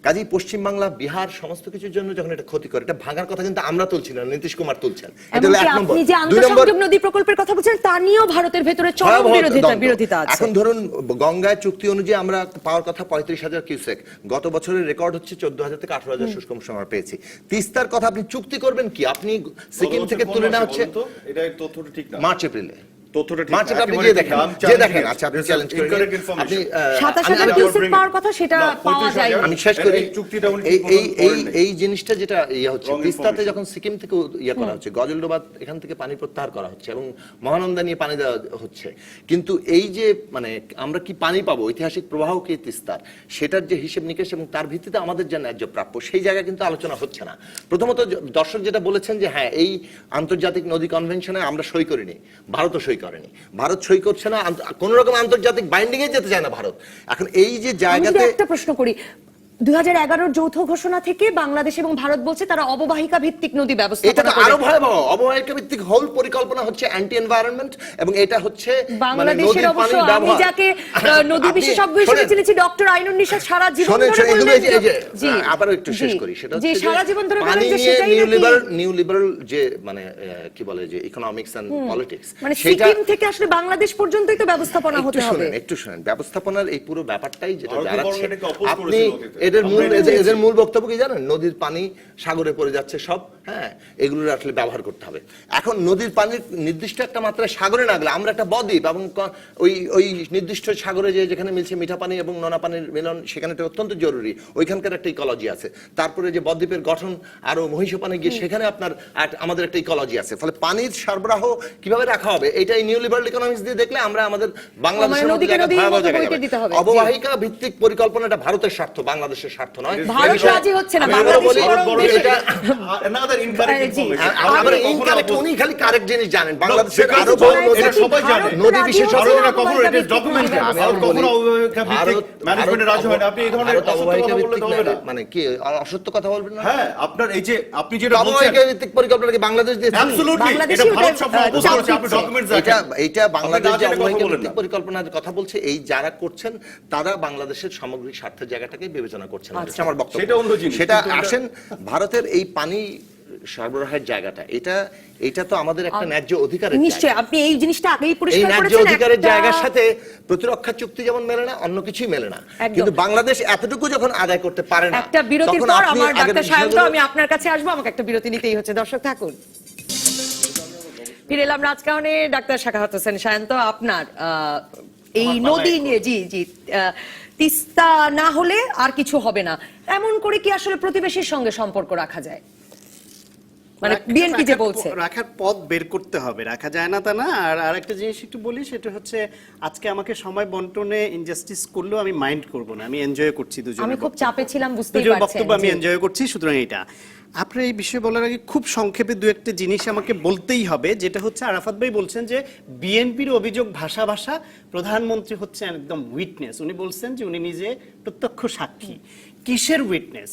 B: কাজেই পশ্চিমবাংলা, বিহার সমস্ত কিছুর জন্য যখন এটা ক্ষতিকর, এটা ভাঙার কথা কিন্তু আমরা তুলছি না, নীতিশ কুমার তুলছেন। এটা হলো এক নম্বর।
A: আপনি যে আন্তঃসংযোগ নদী প্রকল্পের কথা বলছেন, তা নিয়েও ভারতের ভেতরে চরম বিরোধিতা আছে।
B: এখন ধরুন, গঙ্গায় চুক্তি অনুযায়ী আমরা পাওয়ার কথা 35,000 কিউসেক, গত বছরের রেকর্ড হচ্ছে 14,000 থেকে 18,000 শুষ্ক আমরা পেয়েছি। তিস্তার কথা আপনি চুক্তি করবেন কি? আপনি সিকিম থেকে তুলে নেওয়া হচ্ছে,
D: এটা তথ্যটা ঠিক না,
B: মার্চ এপ্রিলে।
D: আপনি
B: দেখেন, আচ্ছা আপনি চ্যালেঞ্জ করেন, আপনি
A: 27,000 কিউসেক পাওয়ার কথা, সেটা পাওয়া যায়।
B: আমি শেষ করি। এই জিনিসটা যেটা হচ্ছে, তিস্তাতে যখন সিকিম থেকে করা হচ্ছে, গজলডোবা এখান থেকে পানি প্রত্যাহার করা হচ্ছে এবং মহানন্দা নিয়ে পানি দেওয়া হচ্ছে, কিন্তু এই যে মানে আমরা কি পানি পাবো, ঐতিহাসিক প্রবাহ কি তিস্তার, সেটার যে হিসেব নিকেশ এবং তার ভিত্তিতে আমাদের যে ন্যায্য প্রাপ্য, সেই জায়গায় কিন্তু আলোচনা হচ্ছে না। প্রথমত দর্শক যেটা বলেছেন যে হ্যাঁ, এই আন্তর্জাতিক নদী কনভেনশনে আমরা সই করিনি, ভারতও সই করেনি, ভারত সই করছে না, কোন রকম আন্তর্জাতিক বাইন্ডিং এ যেতে চায় না ভারত। এখন এই যে জায়গাতে
A: একটা প্রশ্ন করি, 2011 যৌথ ঘোষণা থেকে বাংলাদেশ এবং ভারত বলছে তারা অববাহিকা ভিত্তিক নদী ব্যবস্থা,
B: এটা তো আরো ভয়াবহ। অববাহিকা ভিত্তিক হোল পরিকল্পনা হচ্ছে অ্যান্টি এনভায়রনমেন্ট, এবং এটা হচ্ছে
A: বাংলাদেশের অবশ্য আমি যাকে নদী বিশেষজ্ঞ হিসেবে চিনেছি, ডক্টর আইনুন নিশাত, সারা জীবন ধরে বললেন।
B: জি, আবার একটু শেষ করি। সেটা হচ্ছে
A: যে সারা জীবন ধরে
B: বলেন যে সেটাই নিউ লিবারাল যে মানে কি বলে যে ইকোনমিক্স এন্ড পলিটিক্স,
A: মানে সিকিম থেকে আসলে বাংলাদেশ পর্যন্তই তো ব্যবস্থাপনা হতে হবে।
B: একটু শুনেন, ব্যবস্থাপনার এই পুরো ব্যাপারটাই যেটা দাঁড়াচ্ছে, আপনি এদের মূল বক্তব্য কি জানেন? নদীর পানি সাগরে পড়ে যাচ্ছে সব, হ্যাঁ, এগুলোর আসলে ব্যবহার করতে হবে। এখন নদীর পানির নির্দিষ্ট একটা মাত্রায় সাগরে না গেলে, আমরা একটা বদ্বীপ এবং ওই নির্দিষ্ট সাগরে যেখানে মিলছে মিঠা পানি এবং নোনা পানির মিলন, সেখানে এটা অত্যন্ত জরুরি, ওইখানকার একটা ইকোলজি আছে। তারপরে যে বদ্বীপের গঠন আরো মহিষ পানি গিয়ে সেখানে আপনার আমাদের একটা ইকোলজি আছে। ফলে পানির সরবরাহ কিভাবে রাখা হবে, এটাই নিউ লিবারাল ইকোনমিক্স দিয়ে দেখলে আমরা আমাদের বাংলাদেশের মতো জায়গায় ভয়াবহ জায়গায় যাবে। অববাহিকা ভিত্তিক পরিকল্পনাটা ভারতের স্বার্থ, বাংলাদেশের স্বার্থ নয়।
A: ভারত রাজি হচ্ছে না,
B: আমি
A: বাংলাদেশ
B: বলি,
A: বরং
B: এটা
D: another incorrect information.
B: আমরা ইনকারেক্ট, উনি খালি কারেক্ট জিনিস জানেন। বাংলাদেশের
D: সেটা
B: আরো
D: তো
B: বহু
D: এটা সবাই জানে।
B: নদী বিশেষজ্ঞ
D: ভারতরা কখনো এটা ডকুমেন্টেড,
B: আমি
D: ভারত
B: বলি,
D: কখনো অববাহিকা ভিত্তিক ম্যানেজমেন্টে রাজি হয় না। আপনি এই ধরনের
B: ভারত
D: অসত্য
B: অববাহিকা
D: কথা বললে
B: ভিত্তিক
D: তো হবে না।
B: মানে কি অসত্য কথা বলবেন না?
D: হ্যাঁ, আপনার এই যে আপনি যেটা বলছেন
B: অববাহিকা ভিত্তিক পরিকল্পনা কি বাংলাদেশ দিয়েছে?
D: অ্যাবসলিউটলি,
A: বাংলাদেশই
D: এটা ভারত
A: ওটা
D: সব অপোজ
A: চাপ
D: করেছে। আপনি
A: দিচ্ছে।
D: ডকুমেন্টস
B: এইটা বাংলাদেশ যে
D: আপনি না জেনে কথা
B: অববাহিকা
D: বলেন
B: ভিত্তিক
D: না।
B: পরিকল্পনার কথা বলছে, এই যারা করছেন তারা বাংলাদেশের সামগ্রিক স্বার্থের জায়গাটাকে বিবেচনা করছেন না। এটা আমার বক্তব্য।
D: সেটা অন্য জিনিস।
B: সেটা
D: কিন্তু এটা-
B: আসেন ভারতের এই পানি সরবরাহের জায়গাটা, এটা তো আমাদের একটা ন্যায্য অধিকারের জায়গা।
A: নিশ্চয়ই আপনি এই জিনিসটা আগেই
B: এই
A: পরিষ্কার
B: ন্যায্য
A: করেছেন।
B: অধিকারের
A: একটা-
B: জায়গার সাথে প্রতিরক্ষা চুক্তি যেমন মেলে না, অন্য কিছুই মেলে না।
A: একদম।
B: কিন্তু বাংলাদেশ এতটুকু যখন আদায় করতে পারে না,
A: একটা বিরতির
B: তখন
A: পর
B: আপনি
A: আমার
B: আগের
A: ডাক্তার সায়ন্ত,
B: বিষয়গুলো-
A: আমি আপনার কাছে আসবো, আমাকে একটা বিরতি নিতেই হচ্ছে। দর্শক থাকুন, ফিরে এলাম রাজকাহনে। ডাক্তার সাখাওয়াত হোসেন সায়ন্ত, আপনার এই নদী নিয়ে, জি জি, তিস্তা না হলে আর কিছু হবে না, এমন করে কি আসলে প্রতিবেশীর সঙ্গে সম্পর্ক রাখা যায়? মানে বিএনপি যে বলছে
C: রাখার পথ বের করতে হবে, রাখা যায় না তা না। আর আরেকটা জিনিস একটু বলি, সেটা হচ্ছে আজকে আমাকে সময় বন্টনে ইনজাস্টিস করলেও আমি মাইন্ড করব না, আমি এনজয় করছি দুজনের
A: আমি খুব চাপে ছিলাম, বুঝতেই
C: দুজনের
A: পারছেন।
C: বক্তব্য আমি
A: জি।
C: এনজয় করছি। সুতরাং এটা আপনার এই বিষয়ে বলার আগে খুব সংক্ষেপে দু একটা জিনিস আমাকে বলতেই হবে, যেটা হচ্ছে আরাফাত ভাই বলছেন যে বিএনপির অভিযোগ ভাষা, প্রধানমন্ত্রী হচ্ছেন একদম উইটনেস। উনি বলছেন যে উনি নিজে প্রত্যক্ষ সাক্ষী। কিসের উইটনেস?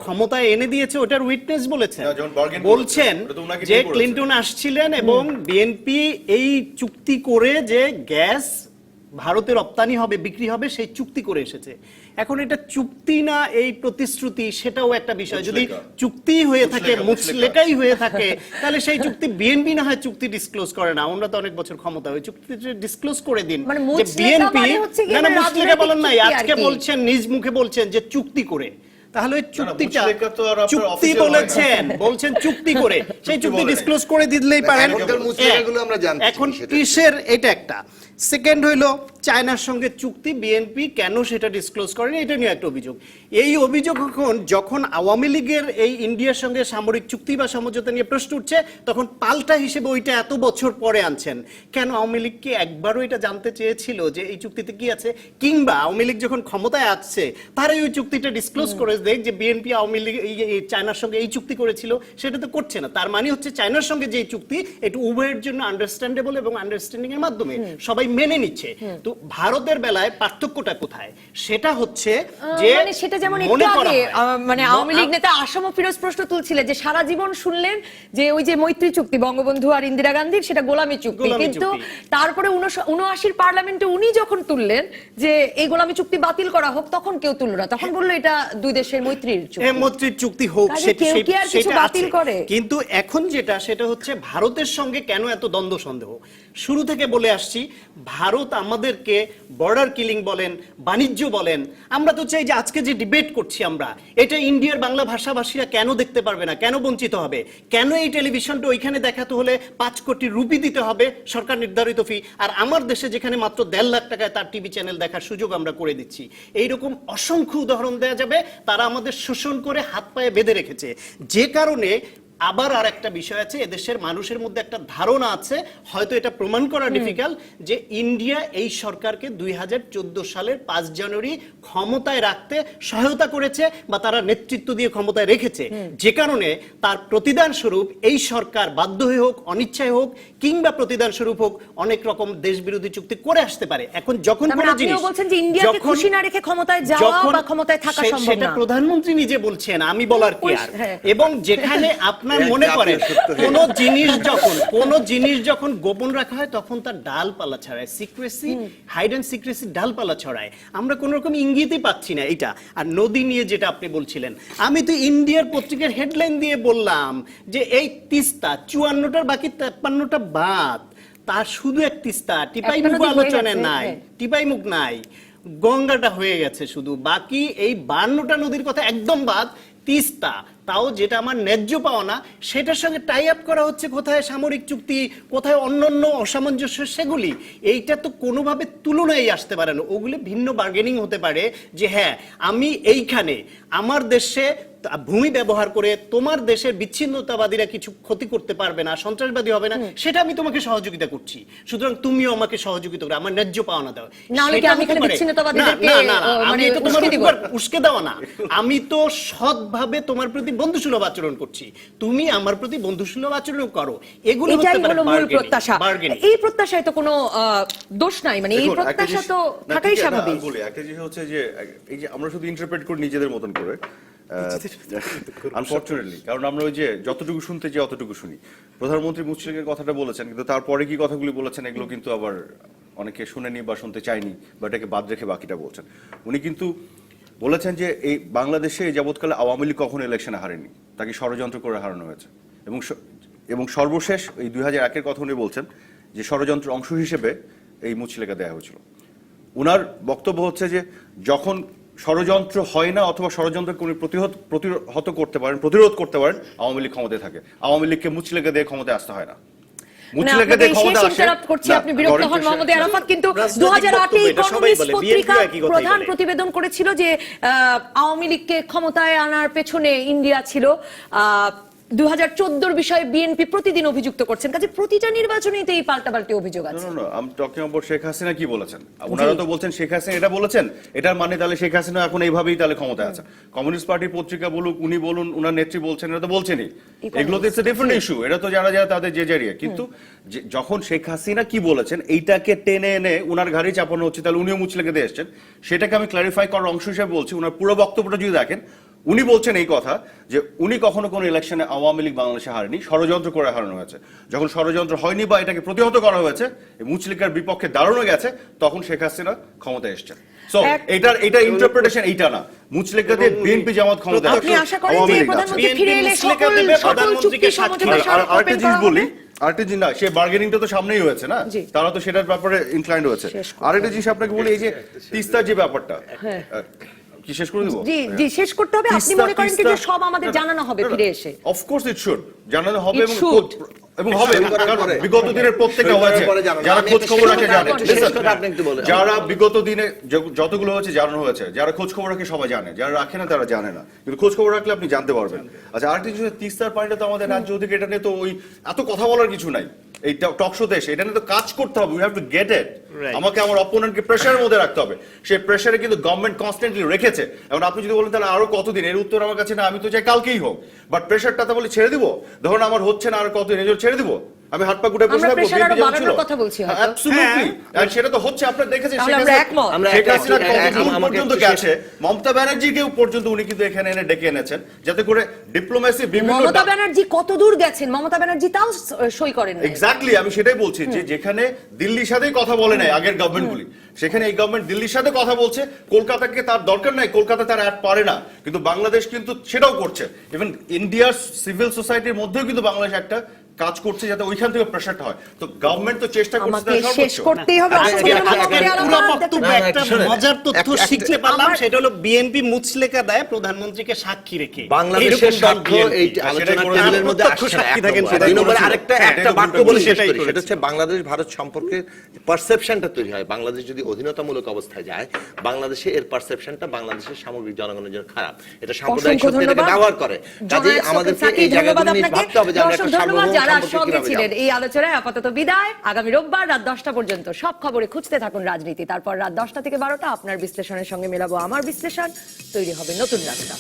C: ক্ষমতায় এনে দিয়েছে ওটার উইটনেস বলেছেন।
D: না, যেমন বার্গেন
C: বলছেন
D: করেছে, ওটা তো ওনাকে
C: যে
D: দিয়ে করেছে।
C: ক্লিনটন আসছিলেন এবং বিএনপি এই চুক্তি করে যে গ্যাস ভারতে রপ্তানি হবে, বিক্রি হবে, সেই চুক্তি করে এসেছে। এখন এটা চুক্তি না এই প্রতিশ্রুতি, সেটাও একটা বিষয়। যদি চুক্তি হয়ে থাকে, মুচলেকাই হয়ে থাকে, তাহলে সেই চুক্তি বিএনপি না হয় চুক্তি ডিসক্লোজ করে না। আমরা তো অনেক বছর ক্ষমতা হয়ে চুক্তি ডিসক্লোজ করে দিন।
A: মানে
C: যে
A: মুচলেকা
C: বিএনপি
A: মানে হচ্ছে কি,
C: না না
A: মানে
C: মুচলেকা বলেন নাই,
A: রাজনৈতিক
C: আজকে
A: চুক্তি আর কি।
C: বলছেন নিজ মুখে বলছেন যে চুক্তি করে। তাহলে চুক্তিটা
D: মুচলেকা তো আর আপনার
C: চুক্তি
D: official হয় না।
C: বলছেন চুক্তি করে, সেই চুক্তি
D: বলে।
C: ডিসক্লোজ করে দিলেই পারেন।
B: এখনকার মুচলেকাগুলো আমরা জানছি,
C: এখন
B: সেটা-
C: কিসের, এটা একটা। সেকেন্ড হইলো চায়নার সঙ্গে চুক্তি, বিএনপি কেন সেটা ডিসক্লোজ করেনি, এটা নিয়ে একটা অভিযোগ। এই অভিযোগ যখন আওয়ামী লীগের এই ইন্ডিয়ার সঙ্গে সামরিক চুক্তি বা সমঝোতা নিয়ে প্রশ্ন উঠছে, তখন পাল্টা হিসেবে ওইটা এত বছর পরে আনছেন কেন? আওয়ামী লীগ কি একবারও এটা জানতে চেয়েছিল যে এই চুক্তিতে কি আছে? কিংবা আওয়ামী লীগ যখন ক্ষমতায় আসছে তারাই ওই চুক্তিটা ডিসক্লোজ করে দেখ যে বিএনপি আওয়ামী লীগ এই চায়নার সঙ্গে এই চুক্তি করেছিল, সেটা তো করছে না। তার মানে হচ্ছে চায়নার সঙ্গে যে চুক্তি, এটা উভয়ের জন্য আন্ডারস্ট্যান্ডেবল এবং আন্ডারস্ট্যান্ডিং এর মাধ্যমে সবাই মেনে নিচ্ছে। তো ভারতের বেলায় পার্থক্যটা কোথায়? সেটা হচ্ছে যে
A: মানে সেটা যেমন একটু
C: মনে করা
A: আগে
C: হয়,
A: মানে আওয়ামী লীগ নেতা আসম ফিরোজ প্রশ্ন তুলছিলেন যে সারা জীবন শুনলেন যে ওই যে মৈত্রী চুক্তি বঙ্গবন্ধু আর ইন্দিরা গান্ধীর, সেটা গোলামি চুক্তি,
C: গোলামি
A: কিন্তু
C: চুক্তি।
A: তারপরে 79 পার্লামেন্টে উনি যখন তুললেন যে এই গোলামি চুক্তি বাতিল করা হোক, তখন কেউ তুলল না, তখন বললো এটা দুই দেশের মৈত্রীর চুক্তি।
C: মৈত্রীর চুক্তি হোক,
A: কাজে কেউ কি আর কিছু
C: সেটা
A: বাতিল
C: আছে।
A: করে?
C: কিন্তু এখন যেটা, সেটা হচ্ছে ভারতের সঙ্গে কেন এত দ্বন্দ্ব সন্দেহ। শুরু থেকে বলে আসছি, ভারত আমাদেরকে বর্ডার কিলিং বলেন, বাণিজ্য বলেন, আমরা তো চাই যে আজকে যে ডিবেট করছি আমরা, এটা ইন্ডিয়ার বাংলা ভাষাভাষীরা কেন দেখতে পারবে না, কেন বঞ্চিত হবে? কেন এই টেলিভিশনটা ওইখানে দেখাতে হলে 5 কোটি রুপি দিতে হবে সরকার নির্ধারিত ফি, আর আমার দেশে যেখানে মাত্র 1.5 লাখ টাকায় তার টিভি চ্যানেল দেখার সুযোগ আমরা করে দিচ্ছি? এইরকম অসংখ্য উদাহরণ দেওয়া যাবে। তারা আমাদের শোষণ করে হাত পায়ে বেঁধে রেখেছে, যে কারণে আবার আর একটা বিষয় আছে, এদেশের মানুষের মধ্যে একটা ধারণা আছে, হয়তো এটা প্রমাণ করা ডিফিকাল্ট, যে ইন্ডিয়া এই সরকারকে 2014 সালের 5 জানুয়ারি ক্ষমতায় রাখতে সহায়তা করেছে বা তারা নেতৃত্ব দিয়ে ক্ষমতায় রেখেছে, যে কারণে তার প্রতিদান স্বরূপ এই সরকার বাধ্য হয়ে হোক, অনিচ্ছায় হোক, কিংবা প্রতিদান স্বরূপ হোক, অনেক রকম দেশ বিরোধী চুক্তি করে আসতে পারে। এখন যখন
A: তার মানে
C: কোনো
A: আপনিও
C: জিনিস
A: বলছেন যে ইন্ডিয়াকে খুশি না রেখে ক্ষমতায় যাওয়া বা ক্ষমতায় থাকা সম্ভব
C: সেটা
A: না।
C: প্রধানমন্ত্রী নিজে বলছেন, আমি বলার কি আর?
A: হ্যাঁ।
C: এবং যেখানে আপনার মনে করেন কোন জিনিস যখন গোপন রাখা হয়, তখন তার ডালপালা ছড়ায়, সিক্রেসি, হাইড এন্ড সিক্রেসি ডালপালা ছড়ায়। আমরা কোন রকম ইঙ্গিতই পাচ্ছি না এটা। আর নদী নিয়ে যেটা আপনি বলছিলেন, আমি তো ইন্ডিয়ার পত্রিকার হেডলাইন দিয়ে বললাম যে এই তিস্তা 54টার বাকি 53টা বাদ, তার শুধু এক তিস্তা, টিপাইমুখ
A: একটা নদী হয়ে
C: আলোচনা
A: গেছে,
C: নাই,
A: হ্যাঁ।
C: টিপাইমুখ নাই। গঙ্গাটা হয়ে গেছে শুধু, বাকি এই 52টা নদীর কথা একদম বাদ। তিস্তা, তাও যেটা আমার ন্যায্য পাওয়া না, সেটার সঙ্গে টাই আপ করা হচ্ছে কোথায় সামরিক চুক্তি, কোথায় অন্যান্য অসামঞ্জস্য, সেগুলি। এইটা তো কোনোভাবে তুলনায় আসতে পারে না। ওগুলি ভিন্ন বার্গেনিং হতে পারে যে হ্যাঁ আমি এইখানে আমার দেশে ভূমি ব্যবহার করে তোমার দেশের বিচ্ছিন্নতাবাদীরা কিছু ক্ষতি করতে পারবে না, সন্ত্রাসবাদী হবে না, সেটা আমি তোমাকে সহযোগিতা করছি, সুতরাং তুমিও আমাকে সহযোগিতা করো, আমার ন্যায্য পাওনা দাও।
A: নাহলে কি
C: সেটা
A: আমি
C: হতে
A: খালি
C: পারে।
A: বিচ্ছিন্নতাবাদীদেরকে,
C: না, না, না,
A: মানে
C: আমি তো তোমার
A: উস্কে দিব?
C: উপর উস্কে দেওয়া না, আমি তো সৎভাবে তোমার প্রতি বন্ধুসুলভ আচরণ করছি, তুমি আমার প্রতি বন্ধুসুলভ আচরণ করো। এগুলো হতে
A: এটাই
C: পারে
A: হলো মূল
C: bargaining,
A: প্রত্যাশা।
C: bargaining।
A: এই প্রত্যাশায় তো কোনো দোষ নাই, মানে এই
D: দেখুন, একটা
A: প্রত্যাশা
D: জিনিস-
A: তো
D: না,
A: থাকাই
D: ঠিক আছে,
A: স্বাভাবিক।
D: আমি বলি, একটা জিনিস হচ্ছে যে এই যে আমরা শুধু ইন্টারপ্রেট করি নিজেদের মতন করে, আনফরচুনেটলি, কারণ আমরা ওই যে যতটুকু শুনতে চাই অতটুকু শুনি। প্রধানমন্ত্রী মুসলিমের কথাটা বলেছেন, কিন্তু তারপরে কি কথাগুলি বলেছেন এগুলো কিন্তু আবার অনেকে শুনেনি বা শুনতে চায়নি, বা এটাকে বাদ রেখে বাকিটা বলছেন। উনি কিন্তু বলেছেন যে এই বাংলাদেশে এই যাবৎকালে আওয়ামী লীগ কখনো ইলেকশনে হারেনি, তাকে ষড়যন্ত্র করে হারানো হয়েছে। এবং সর্বশেষ এই 2001-এর কথা উনি বলছেন যে ষড়যন্ত্র অংশ হিসেবে এই মুচলেখা দেওয়া হয়েছিল। উনার বক্তব্য হচ্ছে যে যখন ষড়যন্ত্র হয় না অথবা ষড়যন্ত্রকে উনি প্রতিহত করতে পারেন, প্রতিরোধ করতে পারেন, আওয়ামী লীগ ক্ষমতায় থাকে। আওয়ামী লীগকে মুচলেখা দিয়ে ক্ষমতায় আসতে হয় না। মুচলেখা দিয়ে ক্ষমতা আসে।
A: করছি, আপনি বিরক্ত হন মোহাম্মদ আরাফাত, কিন্তু 2008 ইকোনমিস্ট পত্রিকা প্রধান প্রতিবেদন করেছিল যে আওয়ামী লীগকে ক্ষমতায় আনার পেছনে ইন্ডিয়া ছিল। 2014 বিষয়ে বিএনপি প্রতিদিন অভিযুক্ত করছেন, কাজে প্রতিটা নির্বাচনেই তো এই পাল্টাপাল্টি অভিযোগ আছে।
D: আমি টকিং অ্যাবাউট শেখ হাসিনা কি বলেছেন, ওনারা তো বলছেন শেখ হাসিনা এটা বলেছেন, এটার মানে তাহলে শেখ হাসিনা এখন এইভাবেই তাহলে ক্ষমতায় আছে। কমিউনিস্ট পার্টির পত্রিকা বলুক, উনি বলুন, উনার নেত্রী বলছেন, এটা তো বলছেনই। এগুলো তো ইটস এ ডিফারেন্ট ইস্যু, এটা তো যারা যারা তাদের যে জারিয়া। কিন্তু যখন শেখ হাসিনা কি বলেছেন এইটাকে টেনে এনে উনার ঘাড়ি চাপানো হচ্ছে, তাহলে উনিও মুচলেখা দিয়ে এসছেন, সেটাকে আমি ক্লারিফাই করার অংশ হিসেবে বলছি। উনার পুরো বক্তব্যটা যদি দেখেন, উনি বলছেন এই কথা যে উনি কখনো কোনো ইলেকশনে আওয়ামী লীগ বাংলাদেশে হারেনি, ষড়যন্ত্র করে হারানো হয়েছে। যখন ষড়যন্ত্র হয়নি বা এটাকে প্রতিহত করা হয়েছে, মুচলেখার বিপক্ষে দাঁড়ানো গেছে, তখন শেখ হাসিনা ক্ষমতায় এসেছেন। সো এটা ইন্টারপ্রিটেশন এইটা না, মুচলেখা দিয়ে বিএনপি জামাত ক্ষমতায়
A: আপনি
D: আসছে,
A: আশা করেন
D: আওয়ামী
A: যে
D: লীগ আছে।
A: প্রধানমন্ত্রী ফিরে এলে সকল চুক্তি সমঝোতা
D: আরেকটা জিনিস বলি, আরেকটা জিনিস না, সে বার্গেনিংটা তো সামনেই হয়েছে না,
A: জি।
D: তারা তো সেটার ব্যাপারে ইনক্লাইন্ড হয়েছে। আরেকটা জিনিস আপনাকে বলি, এই যে তিস্তার যে ব্যাপারটা, কি শেষ করে দিব?
A: জি জি, শেষ করতে হবে। আপনি মনে করেন কি যে সব আমাদের জানানো হবে ফিরে এসে?
D: অফ কোর্স ইট শুড, জানানো হবে
A: It should.
D: এবং হবে, কারণ বিগত দিনের প্রত্যেকটা হয়েছে, যারা খোঁজ খবর রাখে জানে। যারা বিগত দিনে যতগুলো হয়েছে জানানো হয়েছে, যারা খোঁজ খবর রাখে সবাই জানে, যারা রাখে না তারা জানে না, কিন্তু খোঁজ খবর রাখলে আপনি জানতে পারবেন। আচ্ছা, আরেকটা জিনিস, তিস্তার পানিটা তো আমাদের রাজ্য অধিকার, এটা নিয়ে তো ওই এত কথা বলার কিছু নাই। এই টক শোতে এসে এটা নিয়ে তো কাজ করতে হবে, we have to get it. আমাকে আমার অপোনেন্টকে প্রেসারের মধ্যে রাখতে হবে, সেই প্রেসারে কিন্তু গভর্নমেন্ট কনস্ট্যান্টলি রেখেছে। এখন আপনি যদি বলেন তাহলে আরো কতদিন, এর উত্তর আমার কাছে না, আমি তো চাই কালকেই হোক, বাট প্রেসারটা তো বলে ছেড়ে দিব, ধরুন আমার হচ্ছে না, আর কতদিন এজন্য ছেড়ে দিব, আমি হাত পা গুটে বসে
A: আমরা
D: থাকবো?
A: প্রেসার আরো বাড়ানোর কথা বলছি হয়তো।
D: অ্যাবসলিউটলি, আর সেটা তো হচ্ছে, আপনারা দেখেছেন
A: তাহলে আমরা একমত।
D: শেখ হাসিনা কতদূর পর্যন্ত গেছে, মমতা ব্যানার্জিকেও পর্যন্ত উনি কিন্তু এখানে এনে ডেকে এনেছেন, যাতে করে ডিপ্লোম্যাসি বিভিন্ন
A: মমতা ব্যানার্জি কত দূর গেছেন? মমতা ব্যানার্জি তাও সই করেন না।
D: এক্স্যাক্টলি, আমি সেটাই বলছি যে যেখানে দিল্লির সাথেই কথা বলে নাই আগের গভর্নমেন্টগুলি, সেখানে এই গভর্নমেন্ট দিল্লির সাথে কথা বলছে। কলকাতাকে তার দরকার নাই, কলকাতা তার অ্যাড পারে না, কিন্তু বাংলাদেশ কিন্তু সেটাও করছে। ইভেন ইন্ডিয়ার সিভিল সোসাইটির মধ্যেও কিন্তু বাংলাদেশ একটা কাজ করছে যাতে ওইখান থেকে প্রেসারটা হয়। তো গভর্নমেন্ট তো চেষ্টা করছে
A: আমাকে
D: তার সর্বোচ্চ।
A: শেষ করতেই হবে।
C: পুরো বক্তব্য একটা মজার তথ্য শিখতে পারলাম,
A: আমার-
C: সেটা হলো বিএনপি মুচলেখা দেয় প্রধানমন্ত্রীকে সাক্ষী রেখে।
F: বাংলাদেশের
C: এরকম
F: স্বার্থ
C: BNP
F: এই
D: সেটাই
F: আলোচনা
D: করেছে।
F: টেবিলের মধ্যে
C: প্রত্যক্ষ
F: আসছে না।
C: সাক্ষী
F: এক
C: থাকেন,
F: নম্বর।
C: সেটাই
F: দুই নম্বরে
C: করেছে।
F: আরেকটা
C: হ্যাঁ,
F: একটা
C: এটা
F: বাক্য
C: দুটো
F: বলে শেষ
C: সেটাই
F: করি,
C: করেছে।
F: সেটা হচ্ছে বাংলাদেশ ভারত সম্পর্কে পারসেপশনটা তৈরি হয়। বাংলাদেশ যদি অধীনতামূলক অবস্থায় যায়, বাংলাদেশে এর পারসেপশনটা বাংলাদেশের সামগ্রিক জনগণের জন্য খারাপ। এটা সাম্প্রদায়িক
A: অসংখ্য
F: শক্তি এটাকে
A: ধন্যবাদ।
F: ব্যবহার করে। কাজেই
A: জনায়েত
F: আমাদেরকে
A: সাকিব,
F: এই জায়গাগুলো
A: ধন্যবাদ
F: নিয়ে
A: আপনাকে।
F: ভাবতে হবে যে আমরা
A: দর্শক,
F: একটা
A: ধন্যবাদ
F: সার্বভৌম
A: যারা
F: সম্পর্কে
A: সঙ্গে
F: কিভাবে
A: ছিলেন
F: যাবো।
A: এই আলোচনায়। আপাতত বিদায়। আগামী রোববার রাত 10টা পর্যন্ত সব খবরে খুঁজতে থাকুন রাজনীতি। তারপর রাত 10টা থেকে 12টা আপনার বিশ্লেষণের সঙ্গে মেলাবো আমার বিশ্লেষণ। তৈরি হবে নতুন রাস্তা।